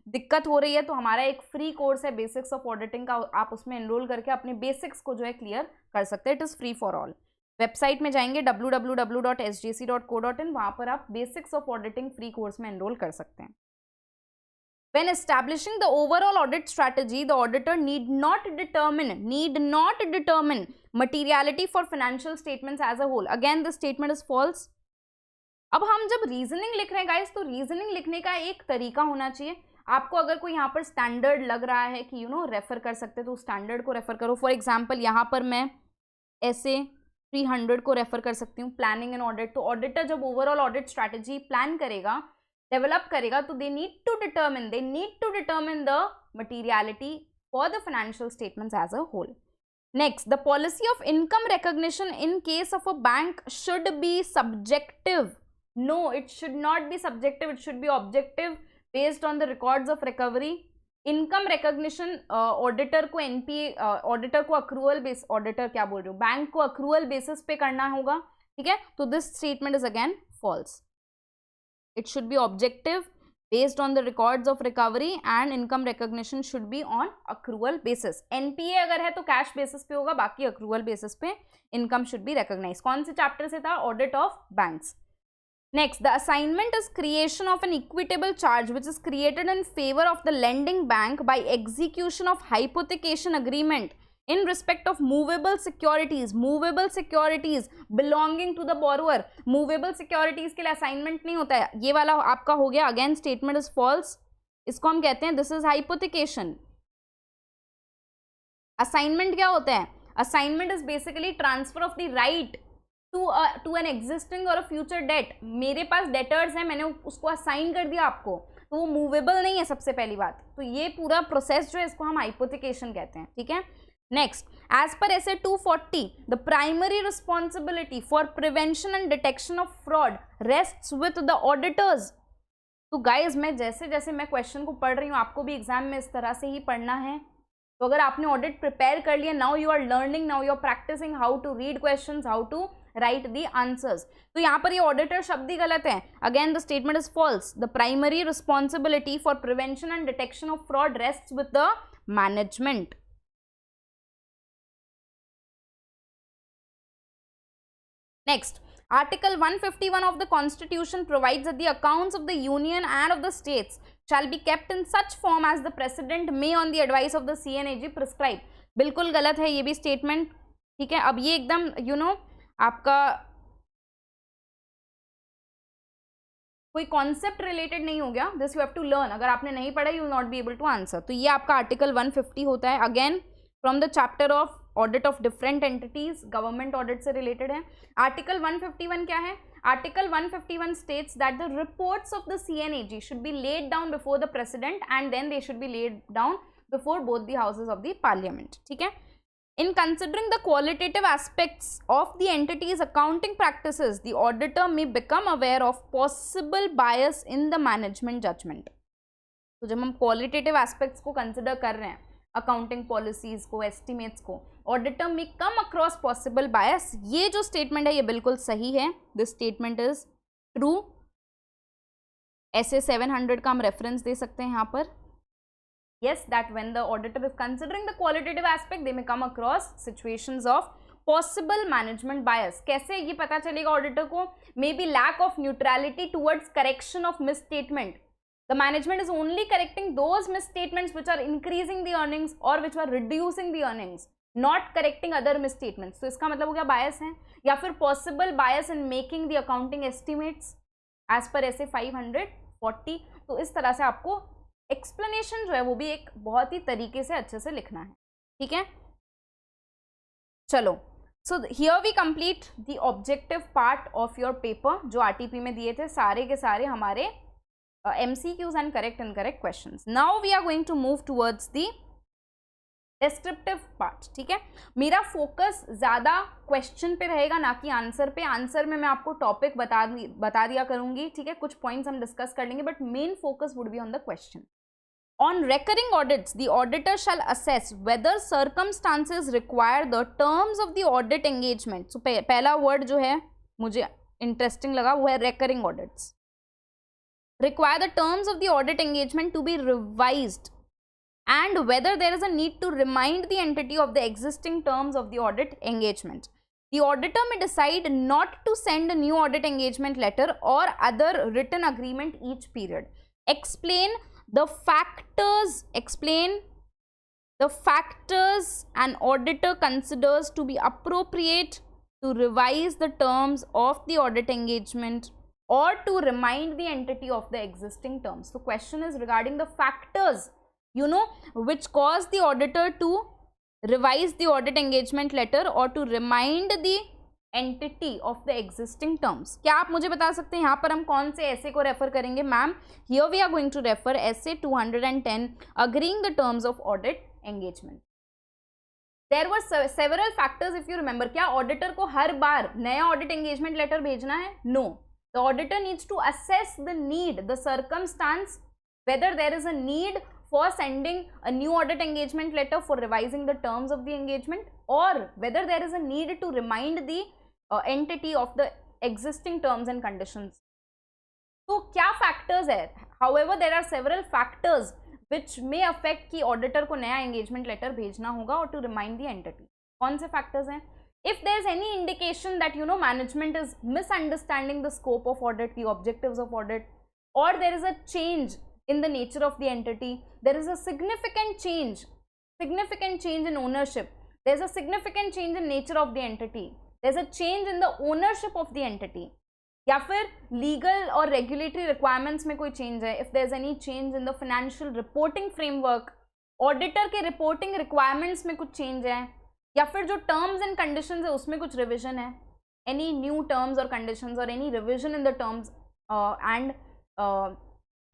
दिक्कत हो रही है तो हमारा एक फ्री कोर्स है बेसिक्स ऑफ ऑडिटिंग का, आप उसमें एनरोल करके अपने बेसिक्स को जो है क्लियर कर सकते हैं. It is free for all. Website में जाएंगे www.sgc.co.in, वहां पर आप basics of auditing free course में एनरोल कर सकते हैं. When establishing the overall audit strategy, the auditor need not determine materiality for financial statements as a whole. Again, this statement is false. अब हम जब रीजनिंग लिख रहे हैं गाइस, तो रीजनिंग लिखने का एक तरीका होना चाहिए. आपको अगर कोई यहाँ पर स्टैंडर्ड लग रहा है कि रेफर कर सकते तो स्टैंडर्ड को रेफर करो. फॉर एग्जाम्पल यहाँ पर मैं ऐसे 300 को रेफर कर सकती हूँ. प्लानिंग एंड ऑडिट, तो ऑडिटर जब ओवरऑल ऑडिट स्ट्रैटेजी प्लान करेगा, डेवलप करेगा, तो they need to determine the materiality for the financial statements as a whole. Next, the policy of income recognition in case of a bank should be subjective. No, it should not be subjective. It should be objective based on the records of recovery. Income recognition auditor को NPA auditor को accrual base auditor क्या बोल रही हूँ, bank को accrual basis पे करना होगा. ठीक है, तो this statement is again false. It should be objective based on the records of recovery and income recognition should be on accrual basis. NPA अगर है तो cash basis पे होगा, बाकी accrual basis पे income should be recognized. कौन से chapter से था? Audit of banks. Next, the assignment is creation of an equitable charge which is created in favor of the lending bank by execution of hypothecation agreement in respect of movable securities belonging to the borrower. movable securities के लिए assignment नहीं होता है, ये वाला आपका हो गया. again statement is false. इसको हम कहते हैं this is hypothecation. assignment क्या होता है? assignment is basically transfer of the right to an existing or a future debt. मेरे पास debtors हैं, मैंने उसको assign कर दिया आपको, तो वो movable नहीं है सबसे पहली बात. तो ये पूरा प्रोसेस जो है इसको हम hypothecation कहते हैं. ठीक है. Next, as per SA 240, the primary responsibility for prevention and detection of fraud rests with the auditors. तो guys, मैं जैसे जैसे मैं क्वेश्चन को पढ़ रही हूँ, आपको भी एग्जाम में इस तरह से ही पढ़ना है. तो अगर आपने ऑडिट प्रिपेयर कर लिया, now you are learning, now you are practising how to read questions, how to write the answers. तो यहाँ पर ये ऑडिटर शब्द ही गलत है. Again the statement is false. The primary responsibility for prevention and detection of fraud rests with the management. Next, Article 151 of the Constitution provides that the accounts of the Union and of the states shall be kept in such form as the President may on the advice of the CNAG prescribe. बिल्कुल गलत है ये भी statement. ठीक है, अब ये एकदम आपका कोई कॉन्सेप्ट रिलेटेड नहीं हो गया. This you have to learn. अगर आपने नहीं पढ़ा you will not be able to answer. तो ये आपका आर्टिकल 150 होता है. Again from the chapter of audit of different entities, government audit से रिलेटेड है. आर्टिकल 151 क्या है? Article 151 states that the reports of the CNAG should be laid down before the president and then they should be laid down before both the houses of the parliament. ठीक है. In considering the qualitative aspects of the entity's accounting practices, the auditor may become aware of possible bias in the management judgment. तो जब हम qualitative aspects को consider कर रहे हैं, accounting policies को, estimates को, auditor may come across possible bias. ये जो statement है ये बिल्कुल सही है. This statement is true. SA 700 का हम reference दे सकते हैं यहाँ पर. Yes, that when the auditor is considering the qualitative aspect, they may come across situations of possible management bias. कैसे ये पता चलेगा auditor को? Maybe lack of neutrality towards correction of misstatement. The management is only correcting those misstatements which are increasing the earnings or which are reducing the earnings, not correcting other misstatements. तो इसका मतलब हो गया bias है. या फिर possible bias in making the accounting estimates as per SA 540. तो इस तरह से आपको एक्सप्लेनेशन जो है वो भी एक बहुत ही तरीके से अच्छे से लिखना है. ठीक है, चलो. So here we complete the objective part of your paper जो RTP में दिए थे, सारे के सारे हमारे MCQs and correct incorrect questions. Now we are going to move towards the descriptive part. ठीक है, मेरा फोकस ज़्यादा क्वेश्चन पे रहेगा ना कि आंसर पे. आंसर में मैं आपको टॉपिक बता दिया करूंगी. ठीक है, कुछ पॉइंट्स हम डिस्कस कर लेंगे, but main focus would be on the question. On recurring audits, the auditor shall assess whether circumstances require the terms of the audit engagement. So, पहला word जो है मुझे interesting लगा वो है recurring audits. Require the terms of the audit engagement to be revised and whether there is a need to remind the entity of the existing terms of the audit engagement. The auditor may decide not to send a new audit engagement letter or other written agreement each period. Explain the factors an auditor considers to be appropriate to revise the terms of the audit engagement or to remind the entity of the existing terms. So question is regarding the factors, you know, which cause the auditor to revise the audit engagement letter or to remind the entity of the existing terms. क्या आप मुझे बता सकते हैं यहाँ पर हम कौन से ऐसे को रेफर करेंगे? Ma'am, here we are going to refer essay 210, agreeing the terms of audit engagement. There were several factors if you remember. क्या ऑडिटर को हर बार नया ऑडिट एंगेजमेंट लेटर भेजना है? No. The auditor needs to assess the need, the circumstance, whether there is a need for sending a new audit engagement letter for revising the terms of the engagement, or whether there is a need to remind the entity of the existing terms and conditions. तो क्या factors है? However, there are several factors which may affect कि auditor को नया engagement letter भेजना होगा और to remind the entity. कौन से factors हैं? If there is any indication that, you know, management is misunderstanding the scope of audit, the objectives of audit, or there is a change in the nature of the entity, there is a significant change in ownership, there's a significant change in nature of the entity, there's a change in the ownership of the entity, या फिर legal और regulatory requirements में कोई change है, if there is any change in the financial reporting framework, auditor के reporting requirements में कुछ change है, या फिर जो टर्म्स एंड कंडीशंस है उसमें कुछ रिविजन है, एनी न्यू टर्म्स और कंडीशंस और any revision in the terms and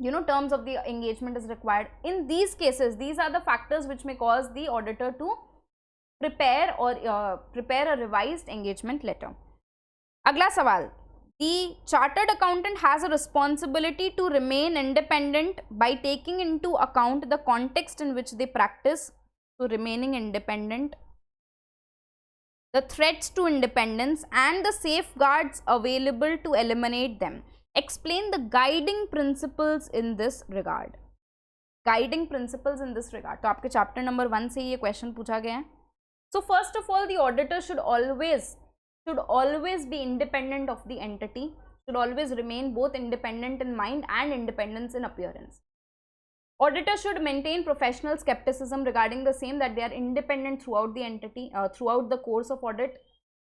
you know, terms of the engagement is required. In these cases, these are the factors which may cause the auditor to prepare a revised engagement letter. अगला सवाल, the chartered accountant has a responsibility to remain independent by taking into account the context in which they practice. So remaining independent, the threats to independence and the safeguards available to eliminate them. Explain the guiding principles in this regard. Guiding principles in this regard. तो आपके chapter number 1 से ये question पूछा गया है. So first of all, the auditor should always be independent of the entity, should always remain both independent in mind and independence in appearance. Auditor should maintain professional skepticism regarding the same, that they are independent throughout the entity, throughout the course of audit.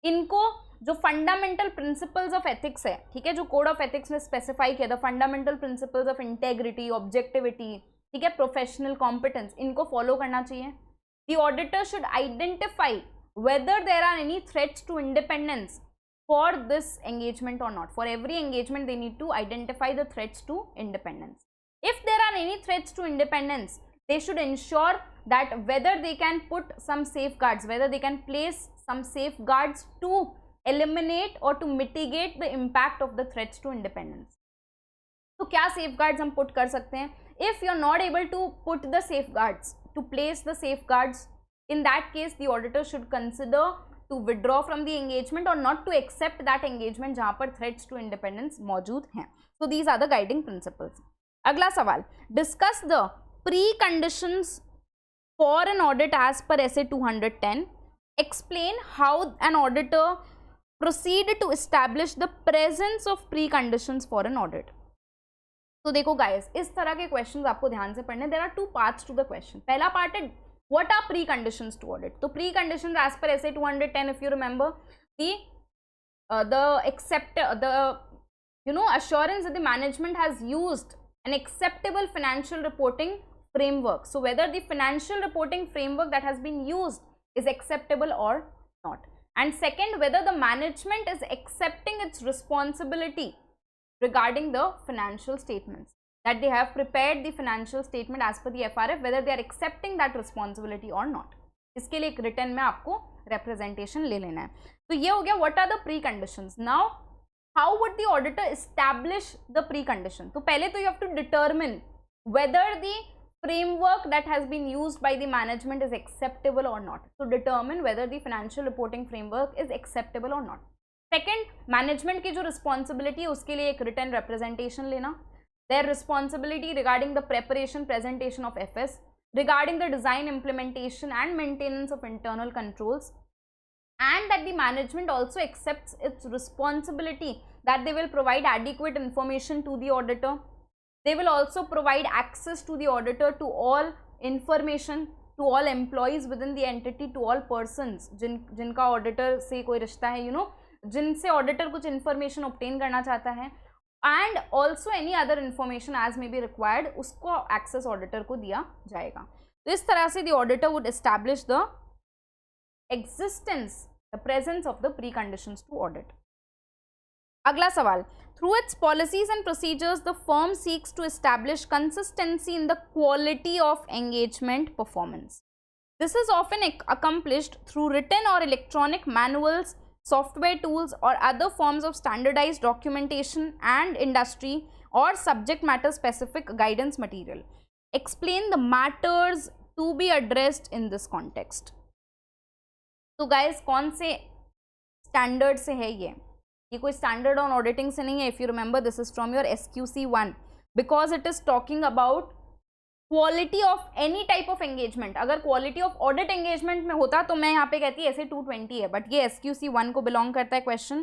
इनको जो fundamental principles of ethics है, ठीक है, जो code of ethics ने specify किया था, fundamental principles of integrity, objectivity, ठीक है, प्रोफेशनल कॉम्पिटेंस, इनको फॉलो करना चाहिए. The auditor should identify whether there are any threats to independence for this engagement or not. For every engagement they need to identify the threats to independence. If there are any threats to independence, they should ensure that whether they can put some safeguards, whether they can place some safeguards to eliminate or to mitigate the impact of the threats to independence. तो क्या safeguards हम put कर सकते हैं? If you are not able to put the safeguards, to place the safeguards, in that case the auditor should consider to withdraw from the engagement or not to accept that engagement जहाँ पर threats to independence मौजूद हैं. So these are the guiding principles. अगला सवाल, discuss the preconditions for an audit as per essay 210. Explain how an auditor proceed to establish the presence of preconditions for an audit. तो देखो guys, इस तरह के questions आपको ध्यान से पढ़ने. There are two parts to the question. पहला part है what are preconditions to audit. तो preconditions as per essay 210, if you remember, the assurance that the management has used an acceptable financial reporting framework. So whether the financial reporting framework that has been used is acceptable or not. And second, whether the management is accepting its responsibility regarding the financial statements, that they have prepared the financial statement as per the FRF, whether they are accepting that responsibility or not. इसके लिए एक written में आपको representation ले लेना है. तो ये हो गया what are the preconditions. Now how would the auditor establish the precondition? तो पहले तो you have to determine whether the framework that has been used by the management is acceptable or not. So determine whether the financial reporting framework is acceptable or not. Second, management की जो responsibility है उसके लिए एक written representation लेना. Their responsibility regarding the preparation, presentation of FS, regarding the design, implementation and maintenance of internal controls, and that the management also accepts its responsibility that they will provide adequate information to the auditor. They will also provide access to the auditor to all information, to all employees within the entity, to all persons जिनका auditor से कोई रिश्ता है, जिनसे auditor कुछ information obtain करना चाहता है. And also any other information as may be required, उसको एक्सेस ऑडिटर को दिया जाएगा. तो इस तरह से the auditor would establish the existence, the presence of the preconditions to audit. अगला सवाल, through its policies and procedures the firm seeks to establish consistency in the quality of engagement performance. This is often accomplished through written or electronic manuals, software tools, or other forms of standardized documentation and industry or subject matter specific guidance material. Explain the matters to be addressed in this context. तो guys, कौन से standard से है ये कोई standard on auditing से नहीं है. If you remember, this is from your SQC1 because it is talking about quality of any type of engagement. अगर क्वालिटी ऑफ ऑडिट एंगेजमेंट में होता तो मैं यहाँ पे कहती ऐसे 220 है, बट ये SQC1 को बिलोंग करता है क्वेश्चन.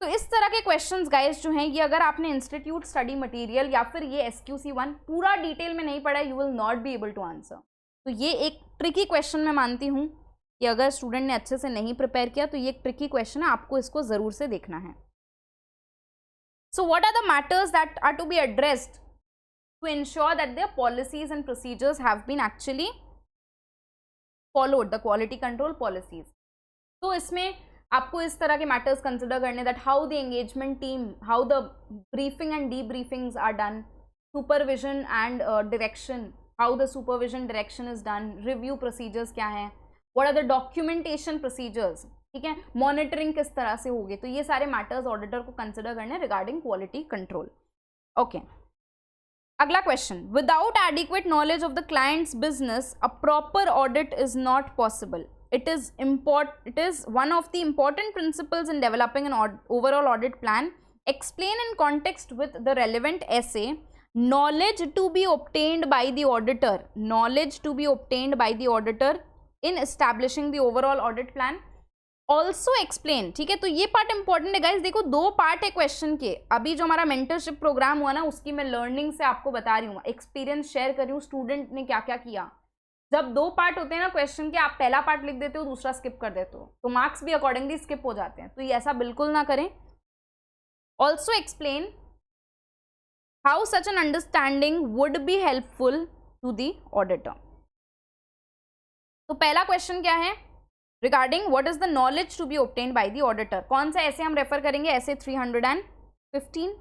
तो इस तरह के क्वेश्चंस गाइस जो हैं ये अगर आपने इंस्टीट्यूट स्टडी मटेरियल या फिर ये SQC1 पूरा डिटेल में नहीं पढ़ा, you will not be able to answer. तो ये एक ट्रिकी क्वेश्चन मैं मानती हूँ कि अगर स्टूडेंट ने अच्छे से नहीं प्रिपेयर किया तो ये एक ट्रिकी क्वेश्चन है, आपको इसको जरूर से देखना है. So what are the matters that are to be addressed to ensure that their policies and procedures have been actually followed, the quality control policies. तो इसमें आपको इस तरह के matters consider करने, that how the engagement team, how the briefing and debriefings are done, supervision and direction, how the supervision direction is done, review procedures क्या हैं, what are the documentation procedures, ठीक है, monitoring किस तरह से होगी. तो ये सारे matters auditor को consider करने regarding quality control. Okay. अगला question, without adequate knowledge of the clients business a proper audit is not possible. It is one of the important principles in developing an overall audit plan. Explain in context with the relevant essay. Knowledge to be obtained by the auditor. Knowledge to be obtained by the auditor in establishing the overall audit plan. Also explain, ठीक है. तो ये part important है guys. देखो 2 part है question के. अभी जो हमारा मेंटरशिप प्रोग्राम हुआ ना उसकी मैं लर्निंग से आपको बता रही हूँ, एक्सपीरियंस शेयर कर रही हूँ, स्टूडेंट ने क्या क्या किया. जब 2 पार्ट होते हैं ना क्वेश्चन के, आप पहला पार्ट लिख देते हो दूसरा स्किप कर देते हो तो मार्क्स भी अकॉर्डिंगली स्किप हो जाते हैं. तो ये ऐसा बिल्कुल ना करें. Also explain how such an understanding would be helpful to the auditor. तो पहला क्वेश्चन क्या है, regarding what is the knowledge to be obtained by the auditor. कौन सा ऐसे हम रेफर करेंगे, ऐसे 315.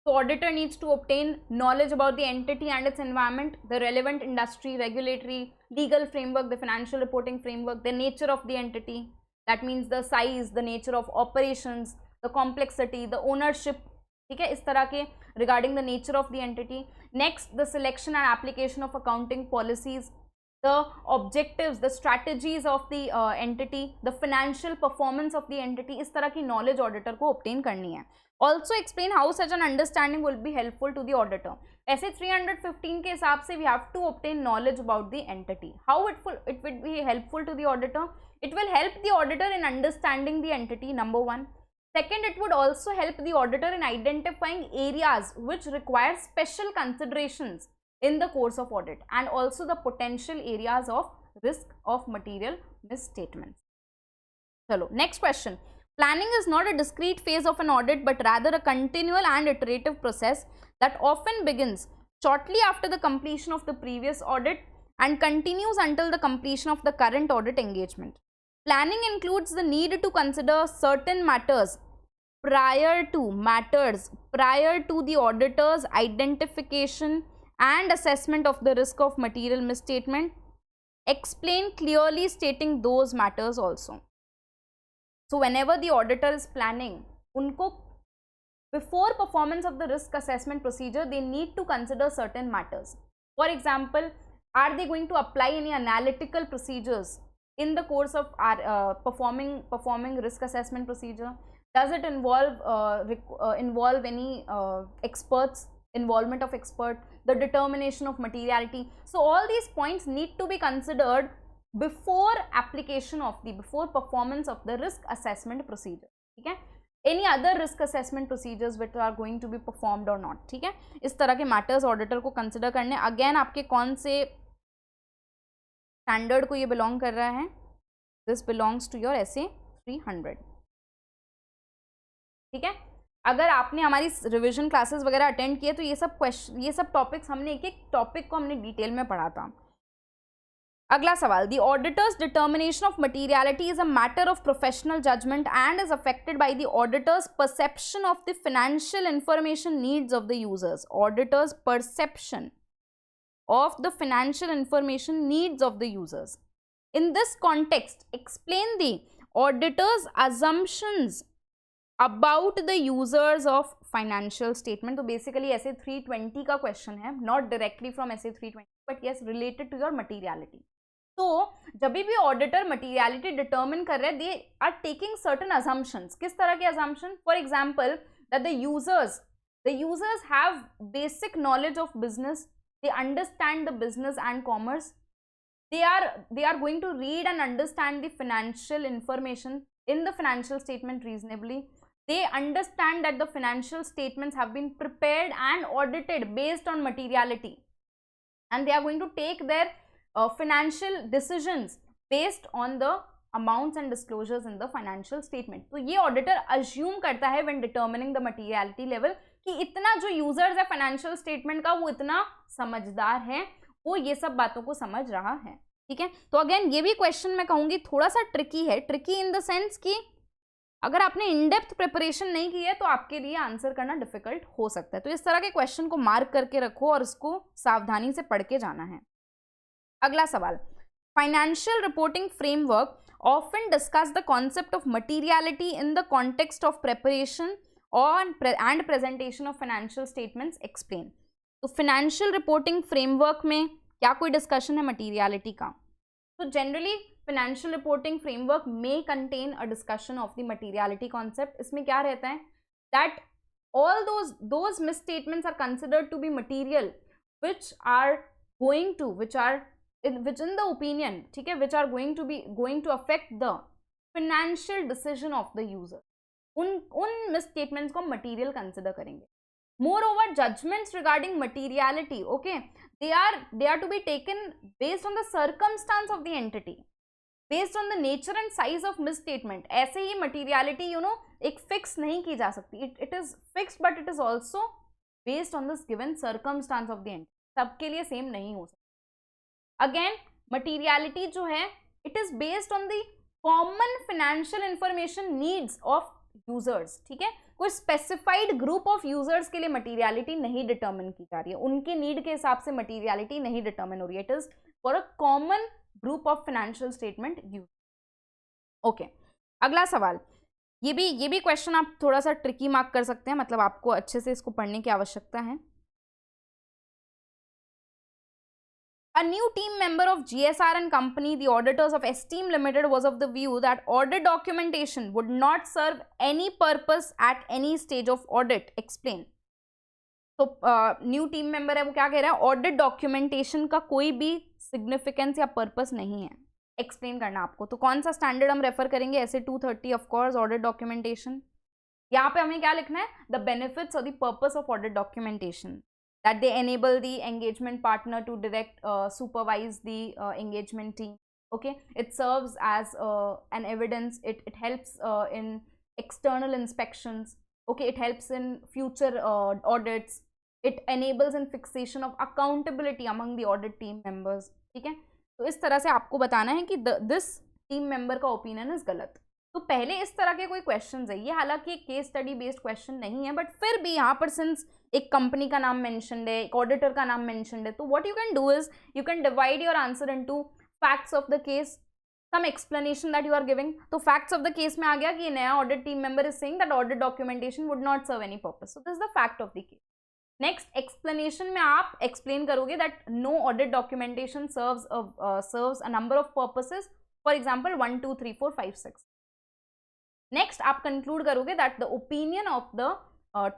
So auditor needs to obtain knowledge about the entity and its environment, the relevant industry, regulatory, legal framework, the financial reporting framework, the nature of the entity, that means the size, the nature of operations, the complexity, the ownership, ठीक है, इस तरह के regarding the nature of the entity. Next, the selection and application of accounting policies, the objectives, the strategies of the entity, the financial performance of the entity. इस तरह की knowledge auditor को obtain करनी है. Also explain how such an understanding will be helpful to the auditor. ऐसे 315 के हिसाब से we have to obtain knowledge about the entity. How it will be helpful to the auditor? It will help the auditor in understanding the entity, number 1. Second, it would also help the auditor in identifying areas which require special considerations in the course of audit and also the potential areas of risk of material misstatements. Chalo, next question. Planning is not a discrete phase of an audit but rather a continual and iterative process that often begins shortly after the completion of the previous audit and continues until the completion of the current audit engagement. Planning includes the need to consider certain matters prior to the auditor's identification and assessment of the risk of material misstatement. Explain clearly stating those matters also. So whenever the auditor is planning, unko before performance of the risk assessment procedure, they need to consider certain matters. For example, are they going to apply any analytical procedures in the course of performing risk assessment procedure? Does it involve any experts, involvement of expert, the determination of materiality? So all these points need to be considered before before performance of the risk assessment procedure. ठीक है, any other risk assessment procedures which are going to be performed or not. ठीक है, इस तरह के matters auditor को consider करने. Again आपके कौन से standard को ये belong कर रहा है? This belongs to your SA 300. ठीक है, अगर आपने हमारी रिवीजन क्लासेस वगैरह अटेंड किए तो ये सब टॉपिक्स हमने एक एक टॉपिक को हमने डिटेल में पढ़ा था। अगला सवाल, the auditor's determination of materiality is a matter of professional judgement and is affected by the auditor's perception of the financial information needs of the users. Auditor's perception of the financial information needs of the users. In this context, explain the auditor's assumptions about the users of financial statement. तो basically essay 320 का question है, not directly from essay 320 but yes related to your materiality. तो जब भी auditor materiality determine कर रहे हैं, they are taking certain assumptions. किस तरह के assumption? For example that the users have basic knowledge of business, they understand the business and commerce, they are going to read and understand the financial information in the financial statement reasonably, they understand that the financial statements have been prepared and audited based on materiality, and they are going to take their financial decisions based on the amounts and disclosures in the financial statement. तो ये auditor assume करता है when determining the materiality level कि इतना जो users है financial statement का वो इतना समझदार है, वो ये सब बातों को समझ रहा है. ठीक है, तो अगेन ये भी क्वेश्चन मैं कहूंगी थोड़ा सा ट्रिकी है. ट्रिकी इन द सेंस कि अगर आपने इन डेप्थ प्रिपरेशन नहीं की है तो आपके लिए आंसर करना डिफिकल्ट हो सकता है. तो इस तरह के क्वेश्चन को मार्क करके रखो और इसको सावधानी से पढ़ के जाना है. अगला सवाल, financial reporting framework often discuss the concept of materiality in the context of preparation and presentation of financial statements. Explain. तो financial reporting framework में क्या कोई discussion है materiality का? तो generally financial reporting framework may contain a discussion of the materiality concept. इसमें क्या रहता है? That all those misstatements are considered to be material, which in the opinion, ठीक है, which are going to affect the financial decision of the user. उन misstatements को हम material consider करेंगे. Moreover, judgments regarding materiality, okay, they are to be taken based on the circumstance of the entity, based on the nature and size of misstatement. ऐसे ही materiality, एक fix नहीं की जा सकती. It is fixed, but it is also based on this given circumstance of the entity. सबके लिए same नहीं हो सकता. अगेन मटीरियलिटी जो है it is based on the common financial information needs of users. ठीक है, कोई स्पेसिफाइड ग्रुप ऑफ यूजर्स के लिए मटीरियलिटी नहीं डिटर्मिन की जा रही है, उनके नीड के हिसाब से मटीरियलिटी नहीं डिटर्मिन हो रही है. It is for a common group of financial statement use. Okay, अगला सवाल, ये भी क्वेश्चन आप थोड़ा सा ट्रिकी मार्क कर सकते हैं, मतलब आपको अच्छे से इसको पढ़ने की आवश्यकता है. A new team member of GSR and company, the auditors of Esteem Limited, was of the view that audit documentation would not serve any purpose at any stage of audit. Explain. तो new team member है, वो क्या कह रहा है? Audit documentation का कोई भी सिग्निफिकेंस या पर्पस नहीं है. एक्सप्लेन करना आपको. तो कौन सा स्टैंडर्ड हम रेफर करेंगे? ऐसे 230 ऑफ कोर्स ऑडिट डॉक्यूमेंटेशन. यहाँ पे हमें क्या लिखना है? द बेनिफिट्स और the purpose of audit documentation. That they enable the engagement partner to supervise the engagement team. Okay, it serves as an evidence. It helps in external inspections. Okay, it helps in future audits. It enables in fixation of accountability among the audit team members. ठीक है, तो इस तरह से आपको बताना है कि this team member का opinion is गलत. तो पहले इस तरह के कोई क्वेश्चंस है, ये हालांकि केस स्टडी बेस्ड क्वेश्चन नहीं है, बट फिर भी यहाँ पर सिंस एक कंपनी का नाम मेंशन्ड है, एक ऑडिटर का नाम मेंशन्ड है, तो what you can do is you can divide your answer into facts of the case, some explanation that you are giving. तो फैक्ट्स ऑफ द केस में आ गया कि नया audit team member is saying that audit documentation would not serve any purpose. So this is the fact of the case. Next explanation में आप explain करोगे that no audit documentation serves a number of purposes, for example 1 2 3 4 5 6. Next आप conclude करोगे that the opinion of the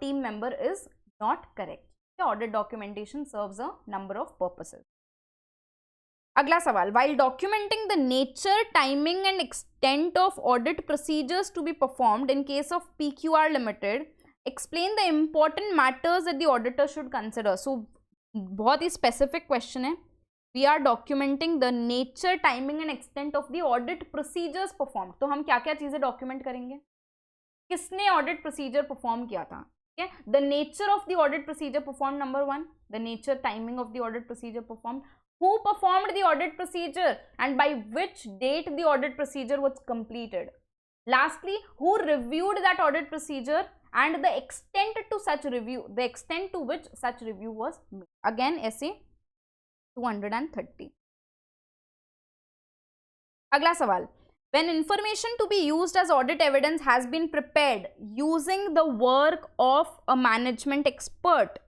team member is not correct. Audit documentation serves a number of purposes. अगला सवाल, while documenting the nature, timing and extent of audit procedures to be performed in case of PQR Limited, explain the important matters that the auditor should consider. So बहुत ही specific question है. We are documenting the nature, timing and extent of the audit procedures performed. तो हम क्या क्या चीजें document करेंगे? किसने audit procedure perform किया था, ठीक है. The nature of the audit procedure perform, number 1, the nature, timing of the audit procedure perform, who performed the audit procedure and by which date the audit procedure was completed. Lastly, who reviewed that audit procedure and the extent to such review, the extent to which such review was made. Again, essay 230. अगला सवाल, when information to be used as audit evidence has been prepared using the work of a management expert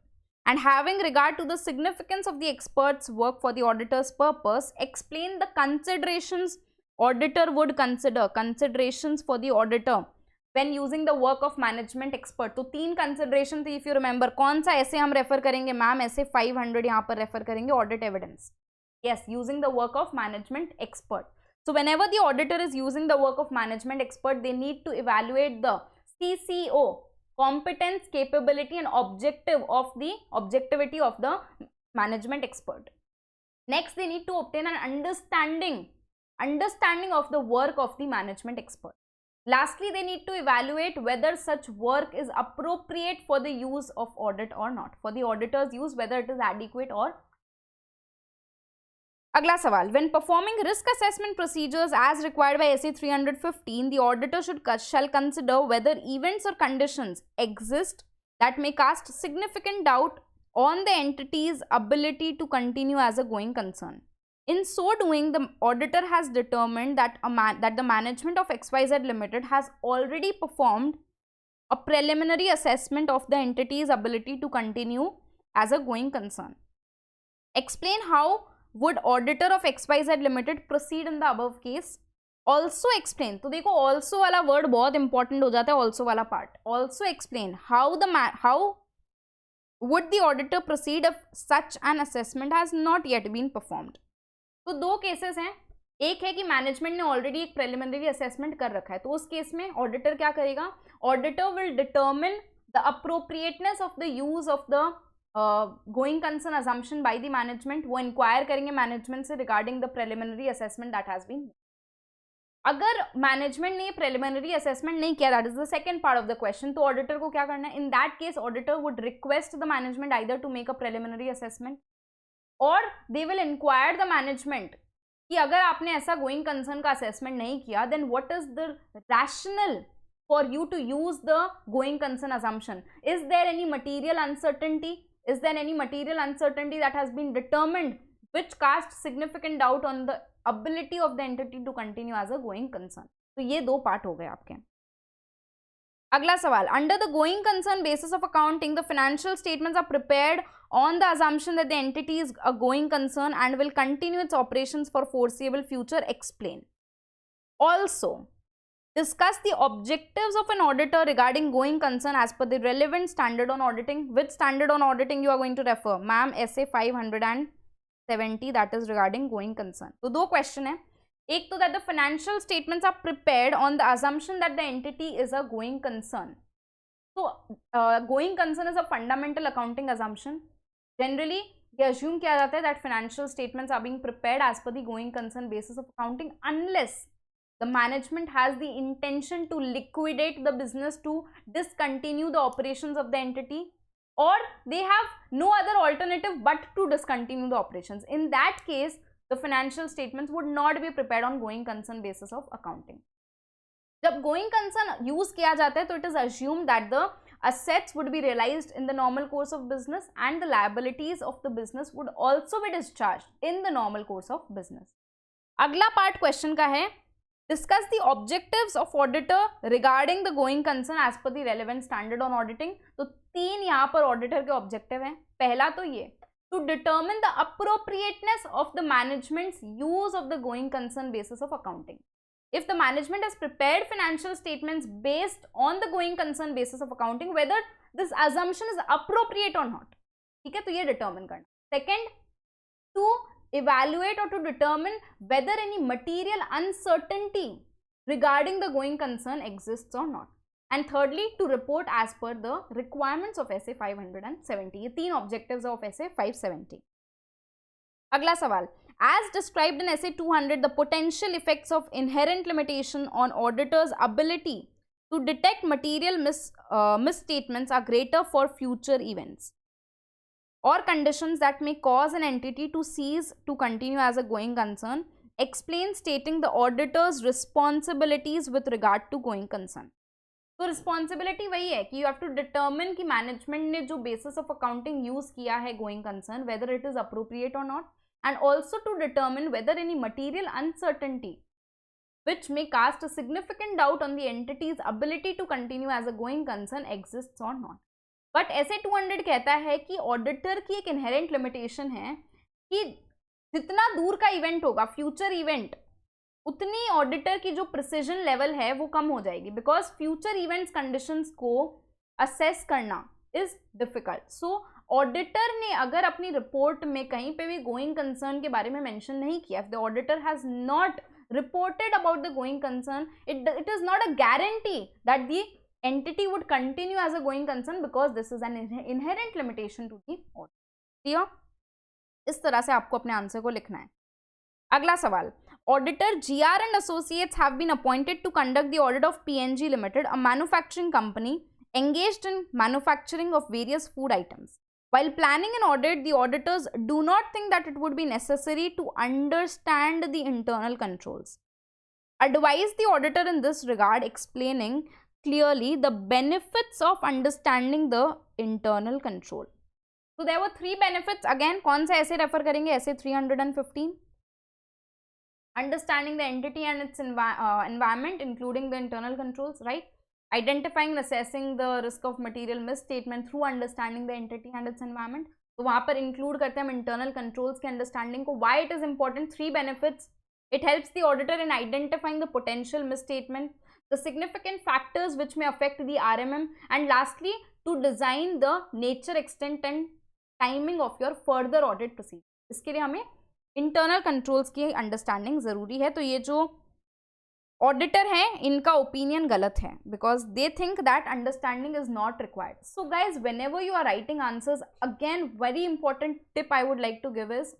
and having regard to the significance of the expert's work for the auditor's purpose, explain the considerations auditor would consider, considerations for the auditor when using the work of management expert. तो 3 consideration थी, if you remember. कौन सा ऐसे हम refer करेंगे ma'am, ऐसे 500 यहाँ पर रेफर करेंगे, audit evidence. Yes, using the work of management expert. So whenever the auditor is using the work of management expert, they need to evaluate the CCO, competence, capability and objectivity of the management expert. Next, they need to obtain an understanding of the work of the management expert. Lastly, they need to evaluate whether such work is appropriate for the use of audit or not, for the auditor's use, whether it is adequate or. अगला सवाल, when performing risk assessment procedures as required by SA 315, the auditor shall consider whether events or conditions exist that may cast significant doubt on the entity's ability to continue as a going concern. In so doing, the auditor has determined that the management of XYZ Limited has already performed a preliminary assessment of the entity's ability to continue as a going concern. Explain how would auditor of XYZ Limited proceed in the above case. Also explain, तो देखो also वाला word बहुत important हो जाता है, also वाला part. Also explain how would the auditor proceed if such an assessment has not yet been performed. तो 2 cases हैं, एक है कि मैनेजमेंट ने ऑलरेडी एक प्रिलिमिनरी असेसमेंट कर रखा है, तो उस केस में ऑडिटर क्या करेगा, auditor will determine the appropriateness of the use of the going concern assumption by the management. वो इंक्वायर करेंगे मैनेजमेंट से regarding the preliminary assessment that has been. अगर मैनेजमेंट ने प्रिलिमिनरी असेसमेंट नहीं किया, that is the second part of the question, तो auditor को क्या करना है, in that case auditor would request the management either to make a preliminary assessment or they will inquire the management कि अगर आपने ऐसा गोइंग कंसर्न का असेसमेंट नहीं किया, then what is the rationale for you to use the going concern assumption. Is there any material uncertainty? Is there any material uncertainty that has been determined which casts significant doubt on the ability of the entity to continue as a going concern? तो ये 2 part हो गए आपके. अगला सवाल, under the going concern basis of accounting, the financial statements are prepared on the assumption that the entity is a going concern and will continue its operations for foreseeable future. Explain. Also, discuss the objectives of an auditor regarding going concern as per the relevant standard on auditing. Which standard on auditing you are going to refer? Ma'am, SA 570, that is regarding going concern. तो 2 question है. एक तो that the financial statements are prepared on the assumption that the entity is a going concern. So, going concern is a fundamental accounting assumption. Generally, ये assume किया जाता है that financial statements are being prepared as per the going concern basis of accounting unless the management has the intention to liquidate the business, to discontinue the operations of the entity, or they have no other alternative but to discontinue the operations. In that case, the financial statements would not be prepared on going concern basis of accounting. जब going concern use किया जाता है तो it is assumed that the assets would be realized in the normal course of business and the liabilities of the business would also be discharged in the normal course of business. अगला part question का है, discuss the objectives of auditor regarding the going concern as per the relevant standard on auditing. तो 3 यहाँ पर auditor के objective हैं. पहला तो ये, to determine the appropriateness of the management's use of the going concern basis of accounting. If the management has prepared financial statements based on the going concern basis of accounting, whether this assumption is appropriate or not. ठीक है, तो ये determine करना. Second, to evaluate or to determine whether any material uncertainty regarding the going concern exists or not. And thirdly, to report as per the requirements of SA 570. ये 3 objectives of SA 570. अगला सवाल, as described in SA 200, the potential effects of inherent limitation on auditors' ability to detect material misstatements are greater for future events or conditions that may cause an entity to cease to continue as a going concern. Explain stating the auditor's responsibilities with regard to going concern. तो responsibility वही है कि you have to determine कि management ने जो basis of accounting use किया है going concern whether it is appropriate or not, and also to determine whether any material uncertainty which may cast a significant doubt on the entity's ability to continue as a going concern exists or not. But ऐसे 200 कहता है कि auditor की एक inherent limitation है कि जितना दूर का इवेंट होगा, फ्यूचर इवेंट, उतनी ऑडिटर की जो प्रिसीजन लेवल है वो कम हो जाएगी, बिकॉज फ्यूचर इवेंट्स कंडीशंस को असेस करना इज डिफिकल्ट. सो ऑडिटर ने अगर अपनी रिपोर्ट में कहीं पे भी गोइंग कंसर्न के बारे में मेंशन नहीं किया, if the auditor has not reported about the going concern, it is not a guarantee that the entity would continue as a going concern, because this is an inherent limitation to the audit. clear? इस तरह से आपको अपने answer को लिखना है. अगला सवाल, auditor GR and Associates have been appointed to conduct the audit of PNG Limited, a manufacturing company engaged in manufacturing of various food items. While planning an audit, the auditors do not think that it would be necessary to understand the internal controls. Advise the auditor in this regard, explaining clearly the benefits of understanding the internal control. So there were 3 benefits. Again, कौन सा ऐसे refer करेंगे? ऐसे 315. Understanding the entity and its environment, including the internal controls, right? Identifying and assessing the risk of material misstatement through understanding the entity and its environment. तो वहाँ पर include करते हैं हम internal controls के understanding को. Why it is important? 3 benefits. It helps the auditor in identifying the potential misstatement, the significant factors which may affect the RMM, and lastly, to design the nature, extent and timing of your further audit procedure. इसके लिए हमें internal controls की understanding ज़रूरी है. तो ये जो auditor है इनका ओपिनियन गलत है, because they think that understanding is not required. So guys, whenever you are writing answers, again very important tip I would like to give is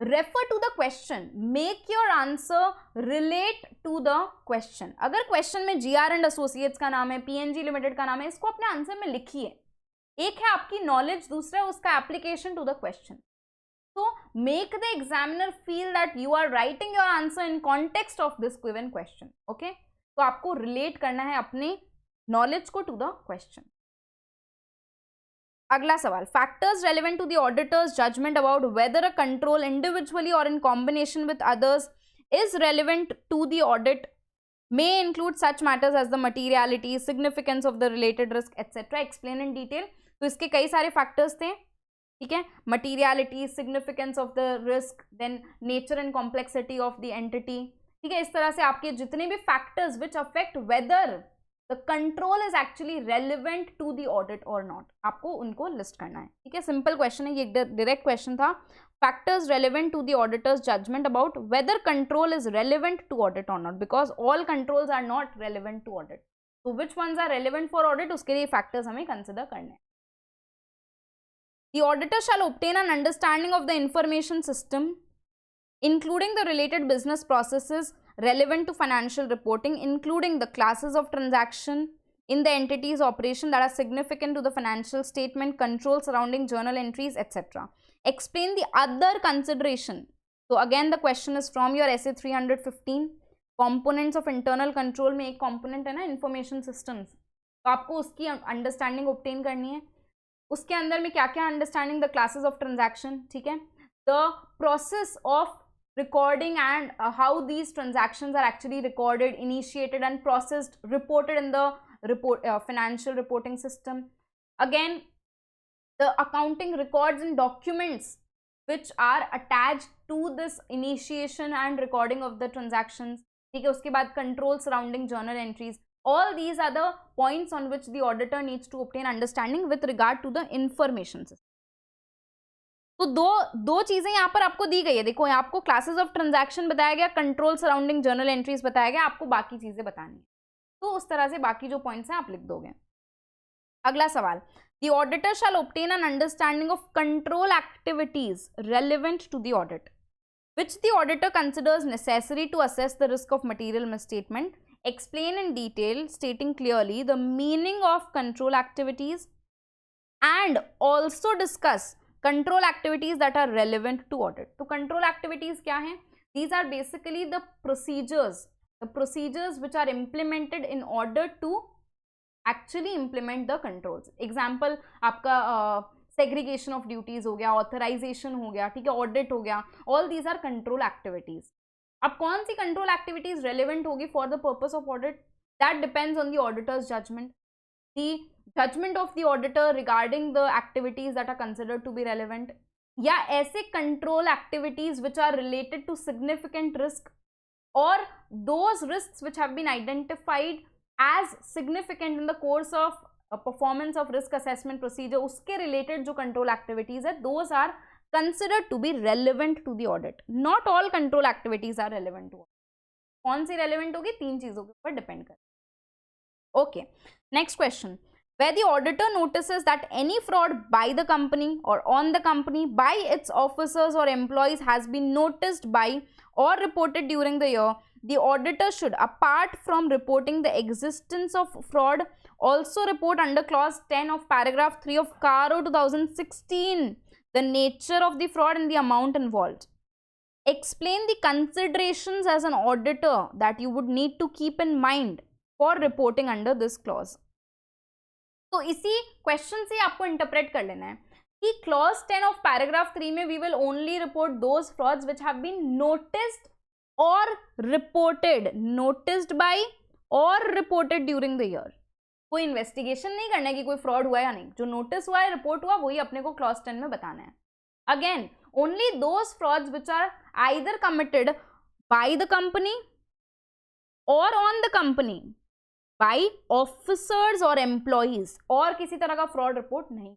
refer to the question, make your answer relate to the question. अगर question में GR and associates का नाम है, PNG limited का नाम है, इसको अपने आंसर में लिखिए. एक है आपकी नॉलेज, दूसरा है उसका application to the question. So make the examiner feel that you are writing your answer in context of this given question. Okay? तो आपको relate करना है अपने knowledge को to the question. अगला सवाल, factors relevant to the auditor's judgment about whether a control individually or in combination with others is relevant to the audit may include such matters as the materiality, significance of the related risk, etc. Explain in detail. तो इसके कई सारे factors थे. ठीक है, materiality, significance of the risk, then nature and complexity of the entity. ठीक है, इस तरह से आपके जितने भी factors which affect whether the control is actually relevant to the audit और नॉट, आपको उनको लिस्ट करना है. ठीक है, सिंपल क्वेश्चन है, ये डायरेक्ट क्वेश्चन था. Factors relevant to the auditor's judgement about whether control is relevant to audit और not, because all controls are not relevant to audit. तो which ones are relevant for audit, उसके लिए factors हमें consider करने हैं. The auditor shall obtain an understanding of the information system, including the related business processes relevant to financial reporting, including the classes of transaction in the entity's operation that are significant to the financial statement, control surrounding journal entries, etc. Explain the other consideration. So again the question is from your essay 315. Components of internal control में एक component है ना information systems, तो आपको उसकी understanding obtain करनी है. उसके अंदर में क्या क्या understanding the classes of transaction. ठीक है, the process of recording and how these transactions are actually recorded, initiated and processed, reported in the report financial reporting system. Again the accounting records and documents which are attached to this initiation and recording of the transactions. ठीक है, उसके बाद control surrounding journal entries. All these are the points on which the auditor needs to obtain understanding with regard to the information system. तो दो चीजें यहाँ पर आपको दी गई है. देखो, यहाँ आपको क्लासेस ऑफ ट्रांजैक्शन बताया गया, कंट्रोल सराउंडिंग जर्नल एंट्रीज बताया गया, आपको बाकी चीजें बतानी है. तो उस तरह से बाकी जो पॉइंट्स हैं आप लिख दोगे. अगला सवाल, the auditor shall obtain an understanding of control activities relevant to the audit, which the auditor considers necessary to assess the risk of material misstatement, explain in detail, stating clearly the meaning of control activities and also discuss control activities that are relevant to audit. तो control activities क्या हैं? These are basically the procedures which are implemented in order to actually implement the controls. Example आपका segregation of duties हो गया, authorization हो गया, ठीक है, audit हो गया, all these are control activities. अब कौन सी control activities relevant होगी for the purpose of audit? That depends on the auditor's judgment. The judgment of the auditor regarding the activities that are considered to be relevant, या ऐसे control activities which are related to significant risk or those risks which have been identified as significant in the course of performance of risk assessment procedure, उसके related जो control activities है, those are considered to be relevant to the audit. Not all control activities are relevant to audit. कौन सी relevant होगी? 3 चीजों के ऊपर depend कर. Okay, next question. Where the auditor notices that any fraud by the company or on the company by its officers or employees has been noticed by or reported during the year, the auditor should, apart from reporting the existence of fraud, also report under clause 10 of paragraph 3 of CARO 2016 the nature of the fraud and the amount involved. Explain the considerations as an auditor that you would need to keep in mind for reporting under this clause. तो इसी question से आपको interpret कर लेना है कि clause 10 of paragraph 3 में we will only report those frauds which have been noticed और रिपोर्टेड, नोटिस्ड बाय और रिपोर्टेड ड्यूरिंग द ईयर. कोई इन्वेस्टिगेशन नहीं करना है कि कोई फ्रॉड हुआ या नहीं, जो नोटिस हुआ है, रिपोर्ट हुआ, वही अपने को क्लॉज 10 में बताना है. Again only those frauds which are either committed by the company or on the company by officers or employees, और किसी तरह का fraud report नहीं.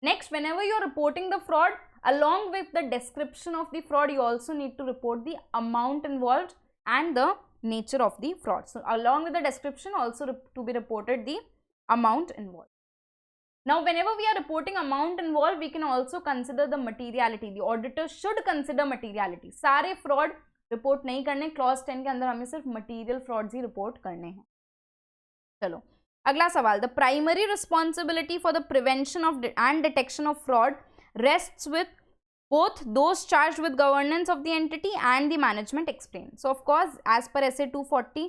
Next, whenever you are reporting the fraud, along with the description of the fraud, you also need to report the amount involved and the nature of the fraud. So along with the description, also to be reported the amount involved. Now, whenever we are reporting amount involved, we can also consider the materiality. The auditor should consider materiality. सारे fraud report नहीं करने, clause 10 के अंदर हमें सिर्फ material frauds ही report करने हैं. चलो अगला सवाल. The primary responsibility for the prevention of and detection of fraud rests with both those charged with governance of the entity and the management. Explain. So of course, as per SA 240,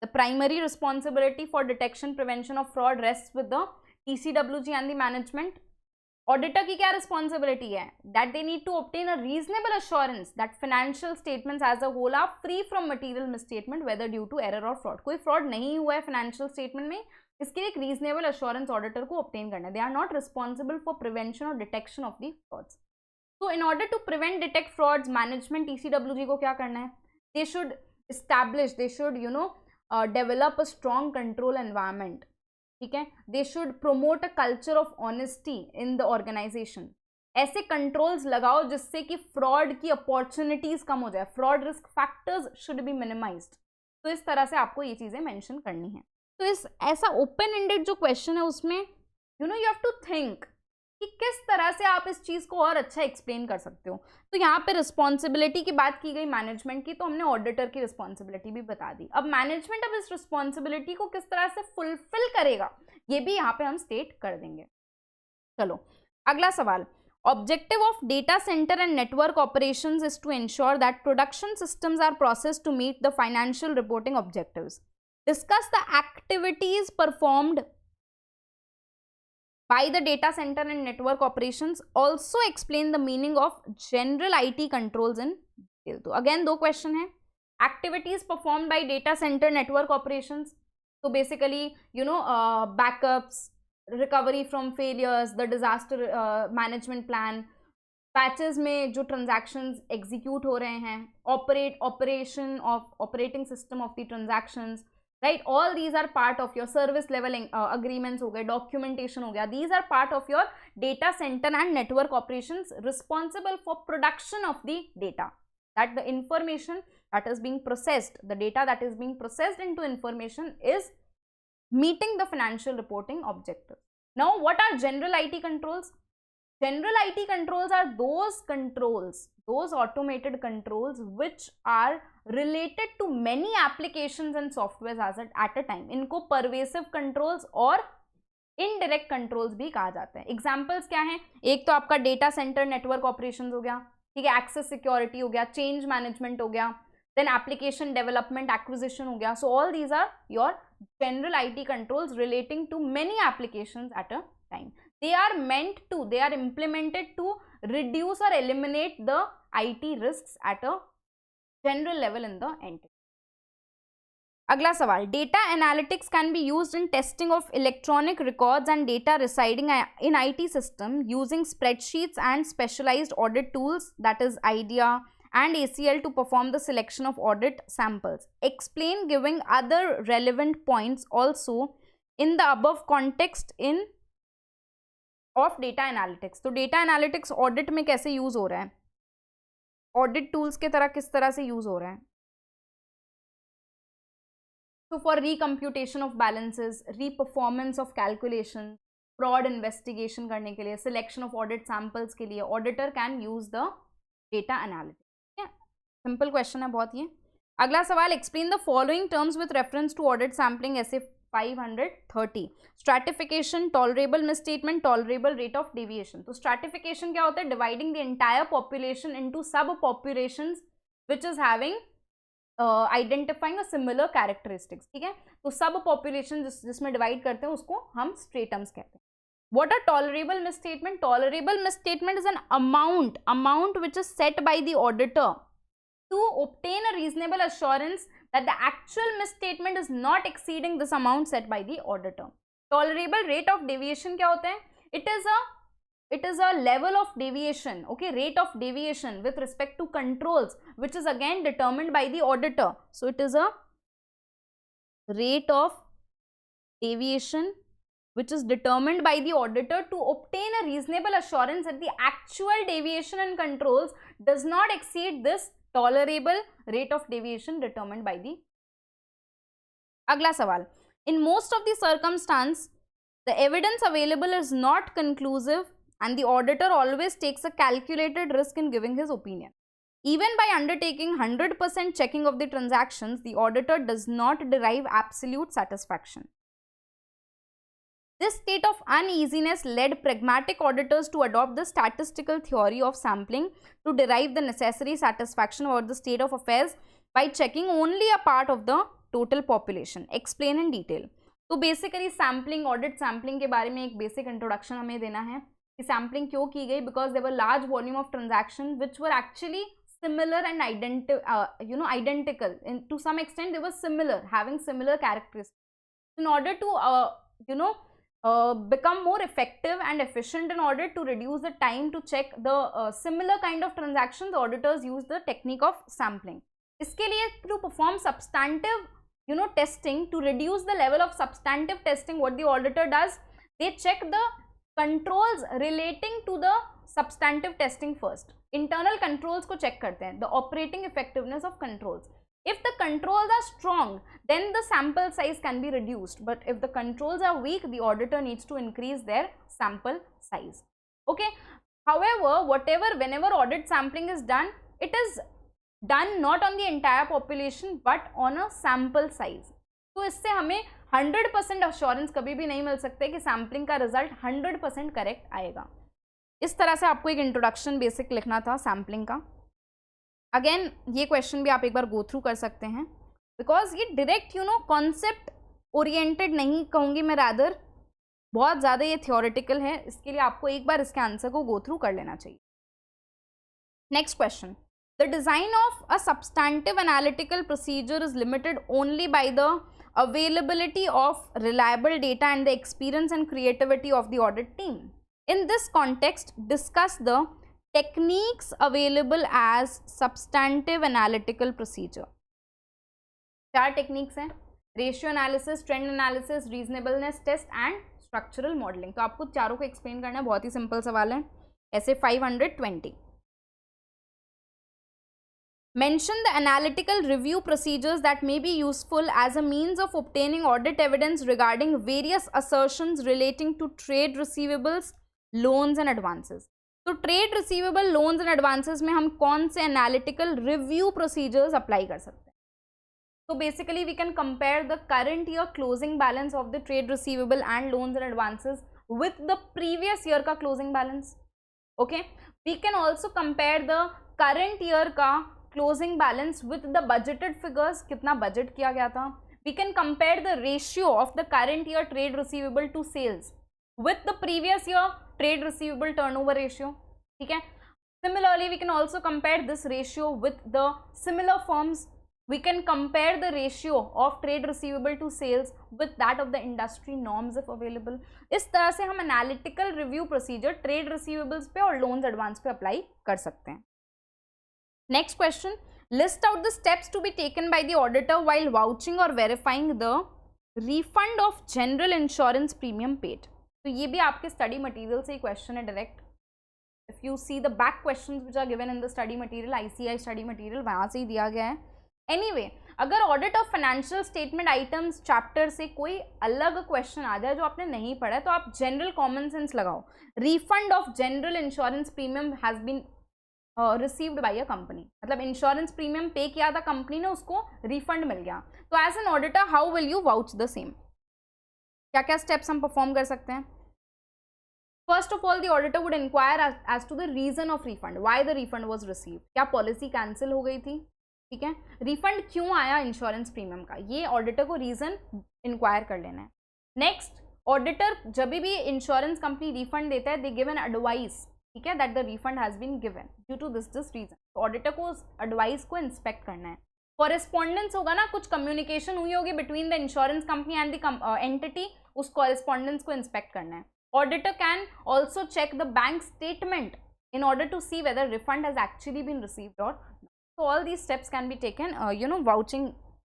the primary responsibility for detection prevention of fraud rests with the TCWG and the management. Auditor की क्या responsibility है? That they need to obtain a reasonable assurance that financial statements as a whole are free from material misstatement, whether due to error or fraud. कोई fraud नहीं हुआ है financial statement में, इसके लिए एक reasonable assurance auditor को obtain करना है. They are not responsible for prevention or detection of the frauds. So in order to prevent, detect frauds, management TCWG को क्या करना है? They should establish, they should develop a strong control environment. ठीक है, they should promote a culture of honesty in the organisation. ऐसे controls लगाओ जिससे कि फ्रॉड की अपॉर्चुनिटीज कम हो जाए, fraud risk factors should be minimised. तो इस तरह से आपको ये चीजें मेंशन करनी है. तो इस ऐसा ओपन एंडेड जो क्वेश्चन है उसमें यू हैव टू थिंक कि किस तरह से आप इस चीज को और अच्छा एक्सप्लेन कर सकते हो. तो यहाँ पे रिस्पॉन्सिबिलिटी की बात की गई मैनेजमेंट की, तो हमने ऑडिटर की रिस्पॉन्सिबिलिटी भी बता दी. अब मैनेजमेंट अब इस रिस्पॉन्सिबिलिटी को किस तरह से फुलफिल करेगा ये भी यहाँ पे हम स्टेट कर देंगे. चलो अगला सवाल. Objective of data centre and network operations is to ensure that production systems are processed to meet the financial reporting objectives. Discuss the activities performed by the data center and network operations. Also explain the meaning of general IT controls in detail. तो again दो question है. Activities performed by data center network operations. So basically backups, recovery from failures, the disaster management plan, patches में जो transactions execute हो रहे हैं, operation of operating system of the transactions, right? All these are part of your service level agreements हो गए, documentation हो गया. These are part of your data center and network operations responsible for production of the data. That the information that is being processed, the data that is being processed into information is meeting the financial reporting objectives. Now, what are general IT controls? General IT controls are those controls, those automated controls which are related to many applications and softwares at a time. इनको pervasive controls और indirect controls भी कहा जाता है. Examples क्या हैं? एक तो आपका data center network operations हो गया, ठीक है, access security हो गया, change management हो गया, then application development acquisition हो गया. So all these are your general IT controls relating to many applications at a time. They are implemented to reduce or eliminate the IT risks at a general level in the entity. अगला सवाल, data analytics can be used in testing of electronic records and data residing in IT system using spreadsheets and specialized audit tools, that is IDEA and ACL, to perform the selection of audit samples. Explain giving other relevant points also in the above context in of data analytics. तो data analytics audit में कैसे use हो रहा है, audit tools के तरह किस तरह से यूज हो रहा है. So for recomputation of balances, reperformance of calculations, fraud investigation करने के लिए, selection of audit samples के लिए, auditor can use the data analytics. Yeah, simple question है बहुत ये. अगला सवाल, explain the following terms with reference to audit sampling essay 530. Stratification, tolerable misstatement, tolerable rate of deviation. तो stratification क्या होता है? Dividing the entire population into sub populations which is having identifying a similar characteristics. ठीक है, तो सब population जिसमें divide करते हैं उसको हम stratums कहते हैं. What are tolerable misstatement? Tolerable misstatement is an amount which is set by the auditor to obtain a reasonable assurance that the actual misstatement is not exceeding this amount set by the auditor. Tolerable rate of deviation क्या होता है? It is a level of deviation, okay, rate of deviation with respect to controls, which is again determined by the auditor. So it is a rate of deviation which is determined by the auditor to obtain a reasonable assurance that the actual deviation in controls does not exceed this tolerable rate of deviation determined by the. अगला सवाल, in most of the circumstance the evidence available is not conclusive and the auditor always takes a calculated risk in giving his opinion. Even by undertaking 100% checking of the transactions, the auditor does not derive absolute satisfaction. This state of uneasiness led pragmatic auditors to adopt the statistical theory of sampling to derive the necessary satisfaction about the state of affairs by checking only a part of the total population. Explain in detail. तो basically sampling, audit sampling के बारे में एक basic introduction हमें देना है कि sampling क्यों की गई. Because there were large volume of transaction which were actually similar and identical to some extent. They were similar, having similar characteristics. In order to become more effective and efficient, in order to reduce the time to check the similar kind of transactions, the auditors use the technique of sampling. इसके लिए to perform substantive testing, to reduce the level of substantive testing, what the auditor does, they check the controls relating to the substantive testing first. Internal controls को check करते हैं, the operating effectiveness of controls. If the controls are strong, then the sample size can be reduced. But if the controls are weak, the auditor needs to increase their sample size. Okay. However, whenever audit sampling is done, it is done not on the entire population but on a sample size. तो इससे हमें 100% assurance कभी भी नहीं मिल सकते कि sampling का result 100% correct आएगा. इस तरह से आपको एक इंट्रोडक्शन बेसिक लिखना था सैम्पलिंग का. अगेन ये क्वेश्चन भी आप एक बार गो थ्रू कर सकते हैं, बिकॉज ये डायरेक्ट कॉन्सेप्ट ओरिएंटेड नहीं कहूँगी मैं, रादर बहुत ज़्यादा ये थियोरेटिकल है. इसके लिए आपको एक बार इसके आंसर को गो थ्रू कर लेना चाहिए. Next question, the design of a substantive analytical procedure is limited only by the availability of reliable data and the experience and creativity of the audit team. In this context, discuss the techniques available as substantive analytical procedure. 4 techniques हैं, ratio analysis, trend analysis, reasonableness test and structural modeling. तो आपको चारों को explain करना है, बहुत ही simple सवाल है. ऐसे 520. Mention the analytical review procedures that may be useful as a means of obtaining audit evidence regarding various assertions relating to trade receivables, loans and advances. तो trade receivable, loans and advances में हम कौन से analytical review procedures apply कर सकते हैं? तो basically we can compare the current year closing balance of the trade receivable and loans and advances with the previous year का closing balance. Okay, we can also compare the current year का closing balance with the budgeted figures, कितना budget किया गया था। We can compare the ratio of the current year trade receivable to sales with the previous year trade receivable turnover ratio, ठीक है। Similarly, we can also compare this ratio with the similar firms. We can compare the ratio of trade receivable to sales with that of the industry norms if available. इस तरह से हम analytical review procedure trade receivables पे और loans advance पे apply कर सकते हैं। Next question, list out the steps to be taken by the auditor while vouching or verifying the refund of general insurance premium paid. तो ये भी आपके स्टडी मटेरियल से ही क्वेश्चन है direct. If you see the back questions which are given in the study material, ICAI study material, वहाँ से ही दिया गया है। एनीवे, अगर audit of financial statement items chapter से कोई अलग क्वेश्चन आ जाए जो आपने नहीं पढ़ा है, तो आप जनरल कॉमन सेंस लगाओ। Refund of general insurance premium has been received by a company, मतलब इंश्योरेंस प्रीमियम पे किया था कंपनी ने, उसको रिफंड मिल गया। तो as an auditor how will you vouch the same? क्या क्या स्टेप्स हम परफॉर्म कर सकते हैं? First of all, the auditor would inquire as to the reason of refund, why the refund was received. क्या पॉलिसी कैंसिल हो गई थी? ठीक है, रिफंड क्यों आया इंश्योरेंस प्रीमियम का, ये ऑडिटर को रीजन इंक्वायर कर लेना है। नेक्स्ट, ऑडिटर जब भी इंश्योरेंस कंपनी रिफंड देता है, दे गिव एन एडवाइस, ठीक है, that the refund has been given due to this reason. तो ऑडिटर को उस एडवाइस को इंस्पेक्ट करना है। कॉरेस्पॉन्डेंस होगा ना, कुछ कम्युनिकेशन हुई होगी between the insurance company and the entity, उस कॉरेस्पॉन्डेंस को इंस्पेक्ट करना है। Auditor can also check the bank statement in order to see whether refund has actually been received or not. So all these steps can be taken, vouching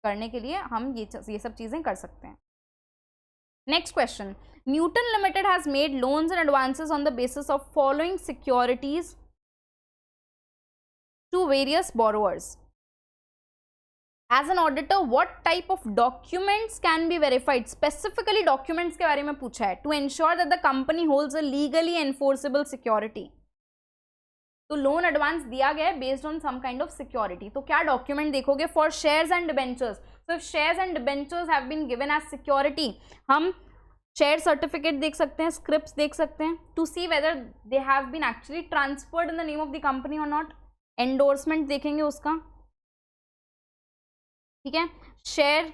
करने के लिए हम ये सब चीजें कर सकते हैं। Next question, Newton Limited has made loans and advances on the basis of following securities to various borrowers. As an auditor, what type of documents can be verified? Specifically documents के बारे में पूछा है। To ensure that the company holds a legally enforceable security. तो loan advance दिया गया है based on some kind of security. तो क्या डॉक्यूमेंट देखोगे? For shares and debentures. So if shares and debentures have been given as security, हम share certificate देख सकते हैं, स्क्रिप्ट्स देख सकते हैं, to see whether they have been actually transferred in the name of the company or not. Endorsement देखेंगे उसका, ठीक है, शेयर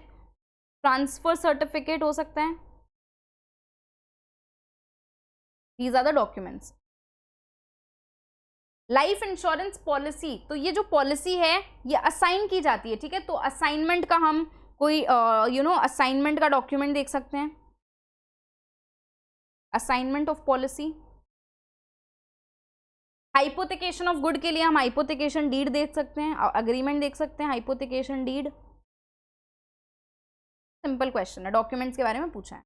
ट्रांसफर सर्टिफिकेट हो सकता है। These are the documents. Life insurance policy, तो ये जो पॉलिसी है ये असाइन की जाती है, ठीक है, तो असाइनमेंट का हम कोई असाइनमेंट का डॉक्यूमेंट देख सकते हैं, assignment of policy. Hypothecation of good के लिए हम हाइपोथिकेशन डीड देख सकते हैं, अग्रीमेंट देख सकते हैं, हाइपोथिकेशन डीड। सिंपल क्वेश्चन है, डॉक्यूमेंट्स के बारे में पूछा है।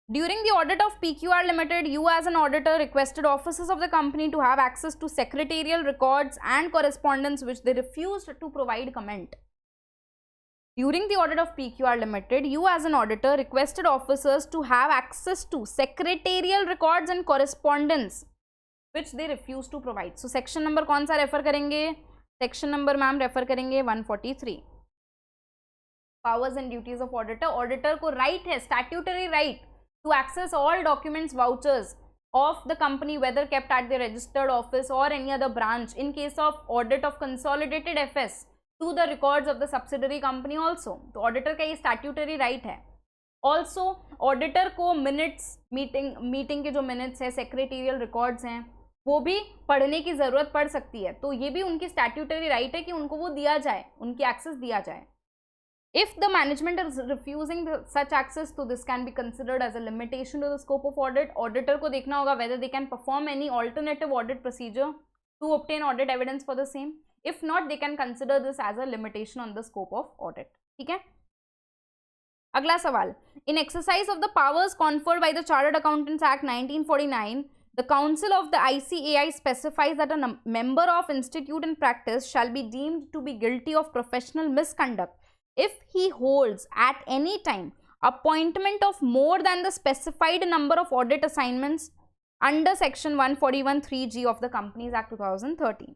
During the audit of PQR Limited, you as an auditor requested officers of the company to have access to secretarial records and correspondence which they refused to provide comment. During the audit of PQR Limited, you as an auditor requested officers to have access to secretarial records and correspondence which they refused to provide. So section number कौन सा refer करेंगे? Section number ma'am refer करेंगे 143. Powers and duties of auditor. Auditor को right है, statutory right to access all documents, vouchers of the company whether kept at the registered office or any other branch in case of audit of consolidated FS to the records of the subsidiary company also. तो auditor का ये statutory right है। Also auditor को minutes, meeting के जो minutes है, secretarial records हैं, वो भी पढ़ने की ज़रूरत पड़ सकती है, तो ये भी उनकी statutory right है कि उनको वो दिया जाए, उनकी access दिया जाए। If the management is refusing such access, तो this can be considered as a limitation to the scope of audit. Auditor को देखना होगा whether they can perform any alternative audit procedure to obtain audit evidence for the same. If not, they can consider this as a limitation on the scope of audit. ठीक है? अगला सवाल, in exercise of the powers conferred by the Chartered Accountants Act 1949, the Council of the ICAI specifies that a member of institute in practice shall be deemed to be guilty of professional misconduct if he holds at any time appointment of more than the specified number of audit assignments under section 141(3)(g) of the Companies Act 2013.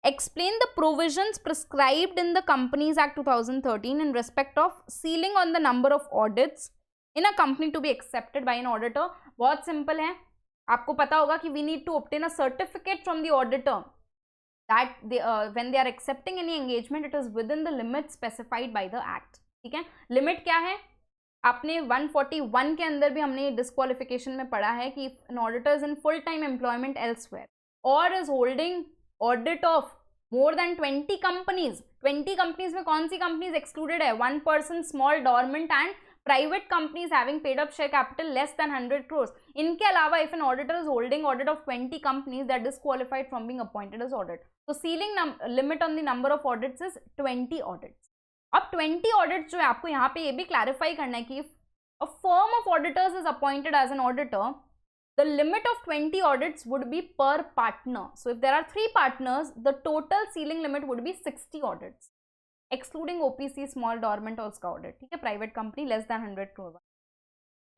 Explain the provisions prescribed in the Companies Act 2013 in respect of ceiling on the number of audits in a company to be accepted by an auditor. बहुत simple है, आपको पता होगा कि we need to obtain a certificate from the auditor that when they are accepting any engagement, it is within the limits specified by the act. ठीक है, limit क्या है? आपने 141 के अंदर भी हमने डिस्क्वालिफिकेशन में पढ़ा है कि an auditor is in full time employment elsewhere or is holding audit of more than 20 companies. 20 companies में कौन सी companies excluded है? 1 person small dormant and private companies having paid up share capital less than 100 crores. इनके अलावा if an auditor is holding audit of 20 companies, that is disqualified from being appointed as audit. So ceiling limit on the number of audits is 20 audits. अब 20 audit जो है, आपको यहाँ पे ये भी क्लैरिफाई करना है कि a firm of auditors is appointed as an auditor, the limit of 20 audits would be per partner. So if there are 3 partners, the total ceiling limit would be 60 audits, excluding OPC, small dormant और उसका audit. ठीक है, private company less than 100 crore.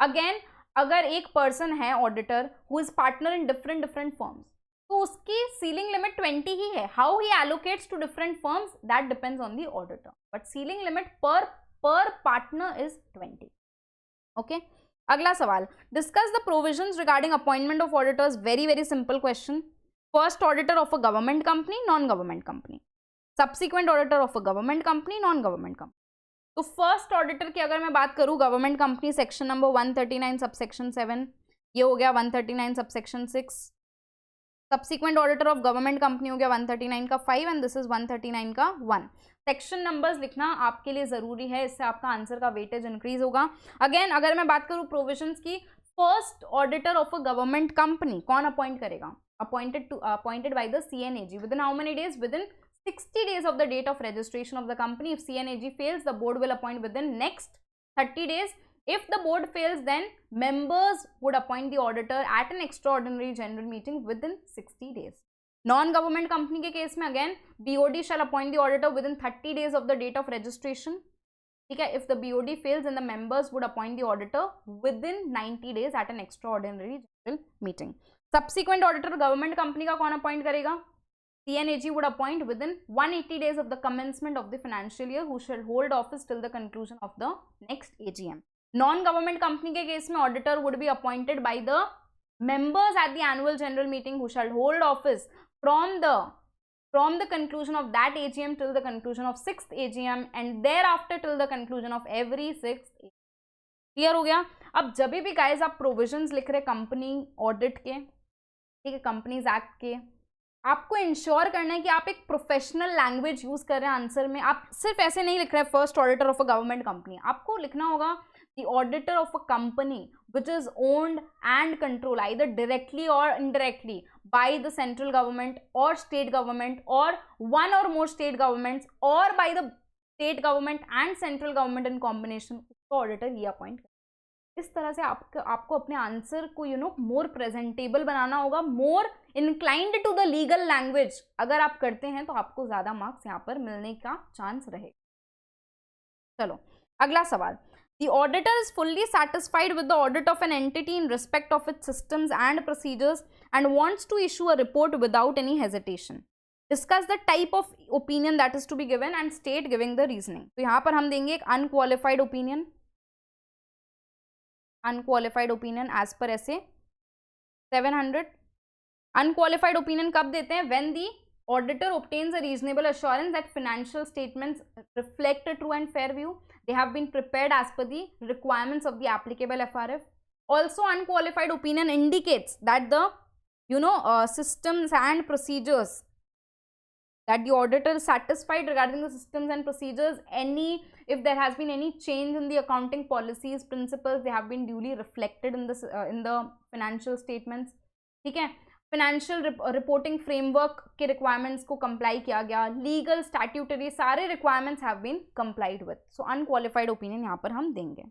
Again, अगर एक person है auditor who is partner in different firms, तो उसकी ceiling limit 20 ही है. How he allocates to different firms, that depends on the auditor, but ceiling limit per partner is 20. Okay, अगला सवाल, discuss the provisions regarding appointment of auditors. Very very simple question. First auditor of a government company, non government company. Subsequent auditor of a government company, non government company. तो first auditor की अगर मैं बात करूं, government company section number 139 subsection 7, ये हो गया 139 subsection 6. Subsequent auditor of government company हो गया 139 का 5 एंड दिस इज 139 का 1. सेक्शन नंबर्स लिखना आपके लिए जरूरी है, इससे आपका आंसर का वेटेज इंक्रीज होगा. अगेन अगर मैं बात करूं प्रोविजंस की, first auditor of a government company कौन अपॉइंट करेगा? Appointed by the CNAG. With in how many days? With in 60 days of the date of registration of the company. If CNAG fails, the board will appoint within next 30 days. If the board fails, then members would appoint the auditor at an extraordinary general meeting within 60 days. Non-government company के case में again BOD shall appoint the auditor within 30 days of the date of registration. ठीक है, if the BOD fails, then the members would appoint the auditor within 90 days at an extraordinary general meeting. Subsequent auditor government company का कौन appoint करेगा? CNAG would appoint within 180 days of the commencement of the financial year, who shall hold office till the conclusion of the next AGM. Non-government company के case में auditor would be appointed by the members at the annual general meeting, who shall hold office from the conclusion of that AGM till the conclusion of 6th AGM and thereafter till the conclusion of every 6th AGM. Clear हो गया? अब जब भी guys आप provisions लिख रहे company audit के, ठीक है, कंपनीज एक्ट के, आपको इंश्योर करना है कि आप एक प्रोफेशनल लैंग्वेज यूज कर रहे हैं आंसर में. आप सिर्फ ऐसे नहीं लिख रहे हैं first auditor of a government company. आपको लिखना होगा the auditor of a company which is owned and controlled either directly or indirectly by the central government or state government or one or more state governments or by the state government and central government in combination. उसको auditor ये appoint. इस तरह से आपको अपने answer को मोर presentable बनाना होगा, more inclined to the legal language. अगर आप करते हैं तो आपको ज्यादा मार्क्स यहाँ पर मिलने का चांस रहेगा. चलो अगला सवाल. The auditor is fully satisfied with the audit of an entity in respect of its systems and procedures and wants to issue a report without any hesitation. Discuss the type of opinion that is to be given and state giving the reasoning. तो यहाँ पर हम देंगे एक unqualified opinion. Unqualified opinion as per SA 700. Unqualified opinion कब देते हैं? When the auditor obtains a reasonable assurance that financial statements reflect a true and fair view, they have been prepared as per the requirements of the applicable FRF. Also unqualified opinion indicates that the systems and procedures, that the auditor is satisfied regarding the systems and procedures. If there has been any change in the accounting policies, principles, they have been duly reflected in the financial statements. ठीक है, financial reporting framework के requirements को comply किया गया, legal statutory सारे requirements have been complied with. So unqualified opinion यहाँ पर हम देंगे.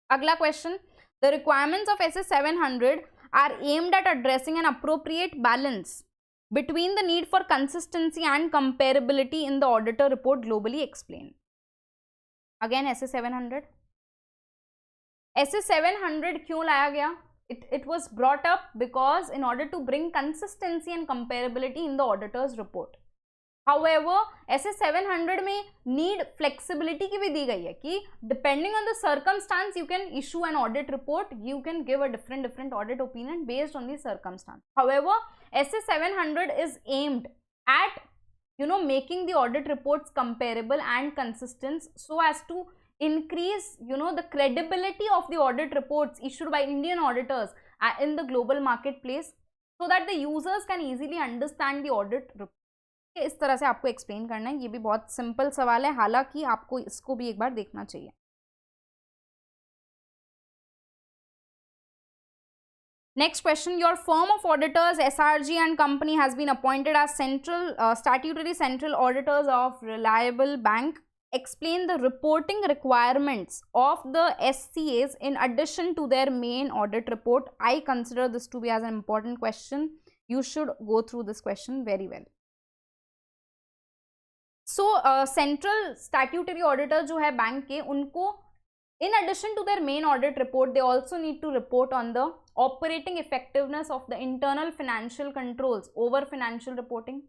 अगला question. The requirements of SS 700 are aimed at addressing an appropriate balance between the need for consistency and comparability in the auditor report globally explained. Again SS 700. SS 700 क्यों लाया गया? it was brought up because in order to bring consistency and comparability in the auditor's report. However, ऐसे 700 में need flexibility की भी दी गई है कि depending on the circumstance you can issue an audit report, you can give a different audit opinion based on the circumstance. However, ऐसे 700 is aimed at making the audit reports comparable and consistent so as to increase the credibility of the audit reports issued by Indian auditors in the global marketplace so that the users can easily understand the audit report. इस तरह से आपको explain करना है. ये भी बहुत simple सवाल है, हालांकि आपको इसको भी एक बार देखना चाहिए. Next question, your firm of auditors SRG and company has been appointed as statutory central auditors of Reliable Bank. Explain the reporting requirements of the SCAs in addition to their main audit report. I consider this to be as an important question. You should go through this question very well. So central statutory auditor जो है bank के, उनको in addition to their main audit report, they also need to report on the operating effectiveness of the internal financial controls over financial reporting.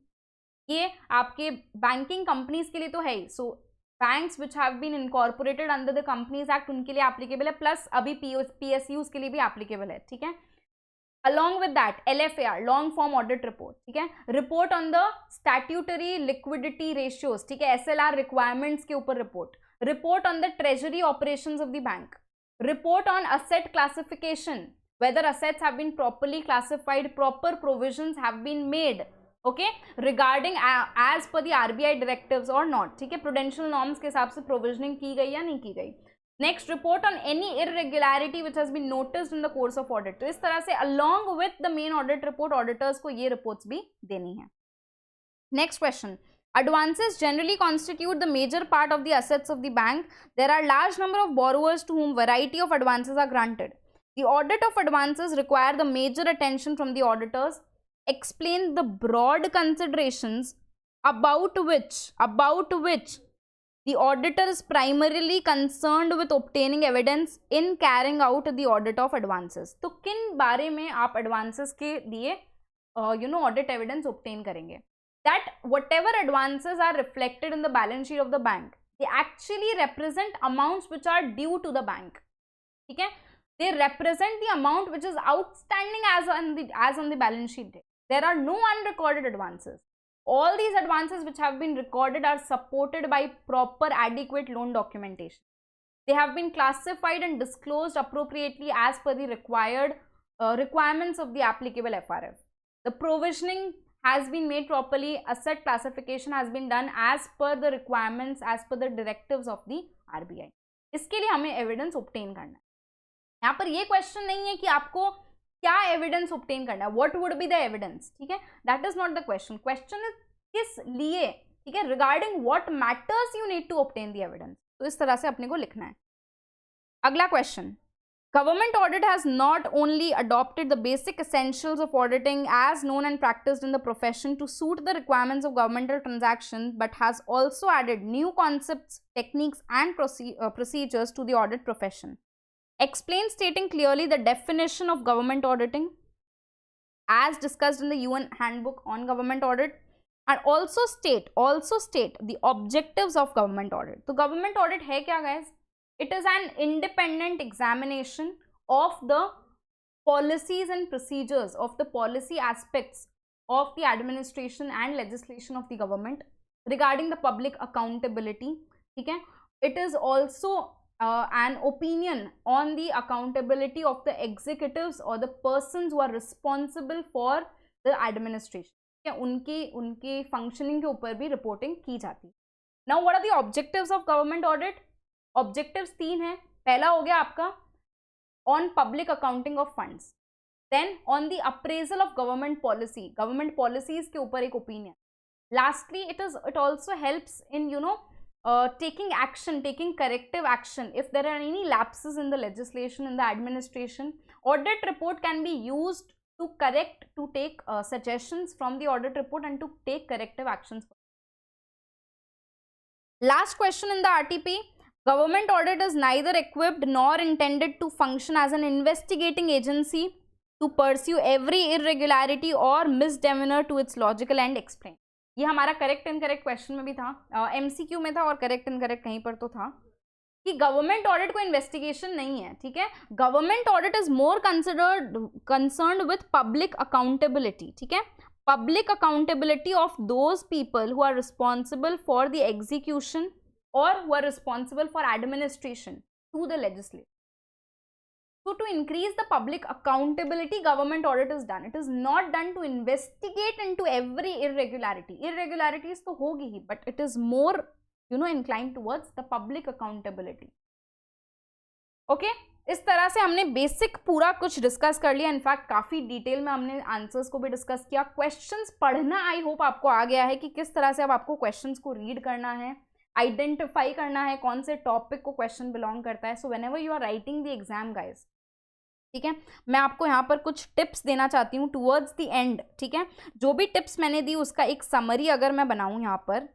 ये आपके banking companies के लिए तो है ही. So banks which have been incorporated under the Companies Act उनके लिए applicable है, plus अभी PSUs के लिए भी applicable है. ठीक है. Along with that, LFAR, long form audit report, ठीक है, report on the statutory liquidity ratios, ठीक है, SLR requirements के ऊपर report on the treasury operations of the bank, report on asset classification, whether assets have been properly classified, proper provisions have been made, okay, regarding as per the RBI directives or not, ठीक है, prudential norms के हिसाब से provisioning की गई या नहीं की गई. Next, report on any irregularity which has been noticed in the course of audit. तो इस तरह से along with the main audit report, auditors को ये reports भी देनी है. Next question. Advances generally constitute the major part of the assets of the bank. There are large number of borrowers to whom variety of advances are granted. The audit of advances require the major attention from the auditors. Explain the broad considerations about which the auditor is primarily concerned with obtaining evidence in carrying out the audit of advances. तो किन बारे में आप advances के लिए audit evidence obtain करेंगे? That whatever advances are reflected in the balance sheet of the bank, they actually represent amounts which are due to the bank. ठीक है? They represent the amount which is outstanding as on the balance sheet date. There are no unrecorded advances. All these advances which have been recorded are supported by proper adequate loan documentation. They have been classified and disclosed appropriately as per the requirements of the applicable FRF. The provisioning has been made properly. Asset classification has been done as per the requirements, as per the directives of the RBI. इसके लिए हमें evidence obtain करना है. यहाँ पर ये question नहीं है कि आपको क्या एविडेंस ऑब्टेन करना है, what would be the evidence, ठीक है, that is not the question. Question is किस लिए, ठीक है, regarding what matters you need to obtain the evidence. तो इस तरह से अपने को लिखना है. अगला question. Government audit has not only adopted the basic essentials of auditing as known and practised in the profession to suit the requirements of governmental transaction, but has also added new concepts, techniques and procedures to the audit profession. Explain stating clearly the definition of government auditing as discussed in the UN handbook on government audit, and also state the objectives of government audit. So government audit है क्या guys? It is an independent examination of the policies and procedures, of the policy aspects of the administration and legislation of the government regarding the public accountability. ठीक है? It is also an opinion on the accountability of the executives or the persons who are responsible for the administration. क्या उनके functioning के ऊपर भी reporting की जाती है. Now what are the objectives of government audit? Objectives 3 हैं. पहला हो गया आपका on public accounting of funds, then on the appraisal of government policies के ऊपर एक opinion. Lastly, it also helps in taking corrective action if there are any lapses in the legislation, in the administration. Audit report can be used to take suggestions from the audit report and to take corrective actions. Last question in the RTP. Government audit is neither equipped nor intended to function as an investigating agency to pursue every irregularity or misdemeanor to its logical end explain. ये हमारा correct incorrect question में भी था, MCQ में था और correct incorrect कहीं पर तो था कि गवर्नमेंट ऑडिट को इन्वेस्टिगेशन नहीं है, ठीक है. Government audit is more concerned with public accountability, ठीक है. Public accountability of those people who are responsible for the execution or who are responsible for administration to the legislature. So to increase the public accountability, government audit is done. It is not done to investigate into every irregularity. Irregularities तो होगी ही, but it is more, you know, inclined towards the public accountability. Okay? इस तरह से हमने basic पूरा कुछ discuss कर लिया. इनफैक्ट काफ़ी डिटेल में हमने आंसर्स को भी डिस्कस किया. क्वेश्चंस पढ़ना आई होप आपको आ गया है कि किस तरह से अब आपको क्वेश्चंस को रीड करना है, आइडेंटिफाई करना है कौन से टॉपिक को क्वेश्चन बिलोंग करता है. So whenever you are writing the exam guys, ठीक है, मैं आपको यहाँ पर कुछ टिप्स देना चाहती हूँ टुवर्ड्स द एंड, ठीक है. जो भी टिप्स मैंने दी उसका एक समरी अगर मैं बनाऊँ यहाँ पर,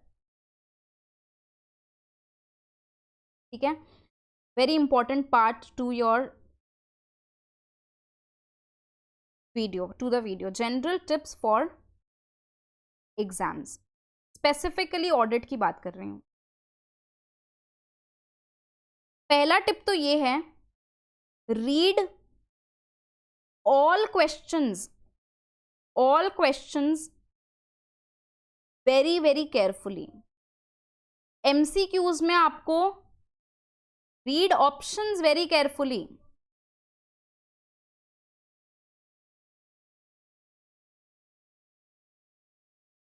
ठीक है, very important part to your video, to the video, general tips for exams, specifically audit की बात कर रही हूँ. पहला टिप तो ये है, read all questions very very carefully. MCQs में आपको read options very carefully.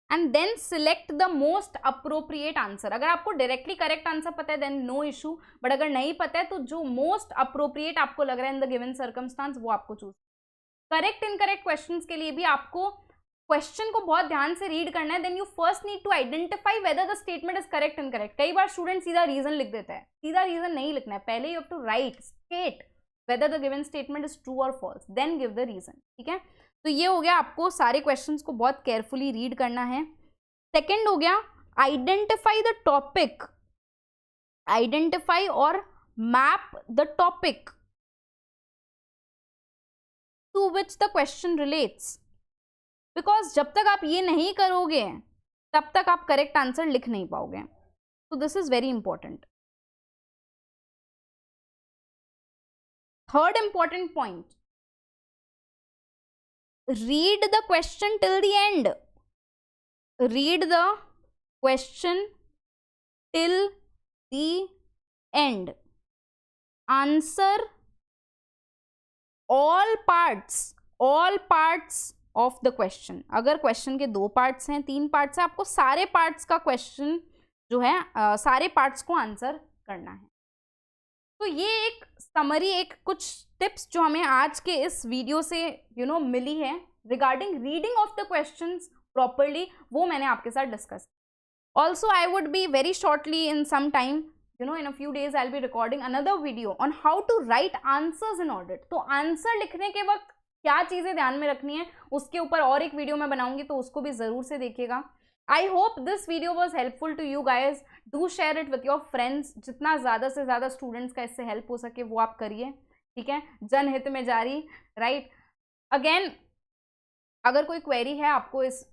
And then select the most appropriate answer. अगर आपको डायरेक्टली करेक्ट आंसर पता है देन नो इशू, बट अगर नहीं पता है तो जो मोस्ट अप्रोप्रिएट आपको लग रहा है इन द गिवन सर्कमस्टांस वो आपको चूज. करेक्ट इनकरेक्ट क्वेश्चंस के लिए भी आपको क्वेश्चन को बहुत ध्यान से रीड करना है. Then you first need to identify whether the statement is correct incorrect. कई बार स्टूडेंट सीधा रीजन लिख देता है, सीधा रीजन नहीं लिखना है. पहले you have to write state whether the given statement is true or false, then give the reason, ठीक है. तो ये हो गया, आपको सारे क्वेश्चंस को बहुत केयरफुली रीड करना है. सेकेंड हो गया, आइडेंटिफाई द टॉपिक, आइडेंटिफाई और map the topic to which the question relates. Because जब तक आप ये नहीं करोगे तब तक आप करेक्ट आंसर लिख नहीं पाओगे. तो this is very important. Third important point, read the question till the end. Read the question till the end. Answer all parts of the question. अगर क्वेश्चन के 2 पार्ट्स हैं, 3 पार्ट्स हैं, आपको सारे पार्ट्स का क्वेश्चन जो है सारे पार्ट्स को आंसर करना है. तो ये एक समरी, एक कुछ टिप्स जो हमें आज के इस वीडियो से मिली है regarding reading of the questions properly, वो मैंने आपके साथ discuss. Also I would be very shortly in some time, in a few days I'll be recording another video on how to write answers in audit. तो answer लिखने के वक्त क्या चीज़ें ध्यान में रखनी है उसके ऊपर और एक वीडियो मैं बनाऊंगी, तो उसको भी ज़रूर से देखिएगा. I hope this video was helpful to you guys. Do share it with your friends. जितना ज़्यादा से ज़्यादा स्टूडेंट्स का इससे हेल्प हो सके वो आप करिए, ठीक है. जनहित में जारी, राइट. अगेन अगर कोई क्वेरी है आपको इस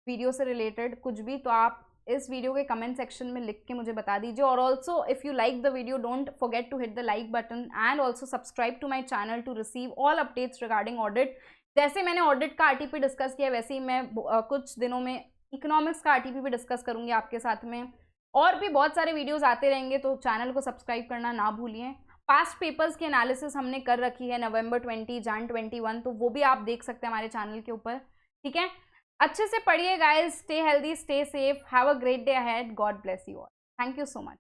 वीडियो से रिलेटेड कुछ भी, तो आप इस वीडियो के कमेंट सेक्शन में लिख के मुझे बता दीजिए. और also if you like the video don't forget to hit the like button and also subscribe to my channel to receive all updates regarding audit. जैसे मैंने ऑडिट का आरटीपी डिस्कस किया वैसे ही मैं कुछ दिनों में इकोनॉमिक्स का आरटीपी भी डिस्कस करूंगी आपके साथ में. और भी बहुत सारे वीडियोस आते रहेंगे, तो चैनल को सब्सक्राइब करना ना भूलिए. पास्ट पेपर्स की एनालिसिस हमने कर रखी है नवंबर 20, जन 21, तो वो भी आप देख सकते हैं हमारे चैनल के ऊपर, ठीक है. अच्छे से पढ़िए guys. Stay healthy, stay safe, have a great day ahead. God bless you all. Thank you so much.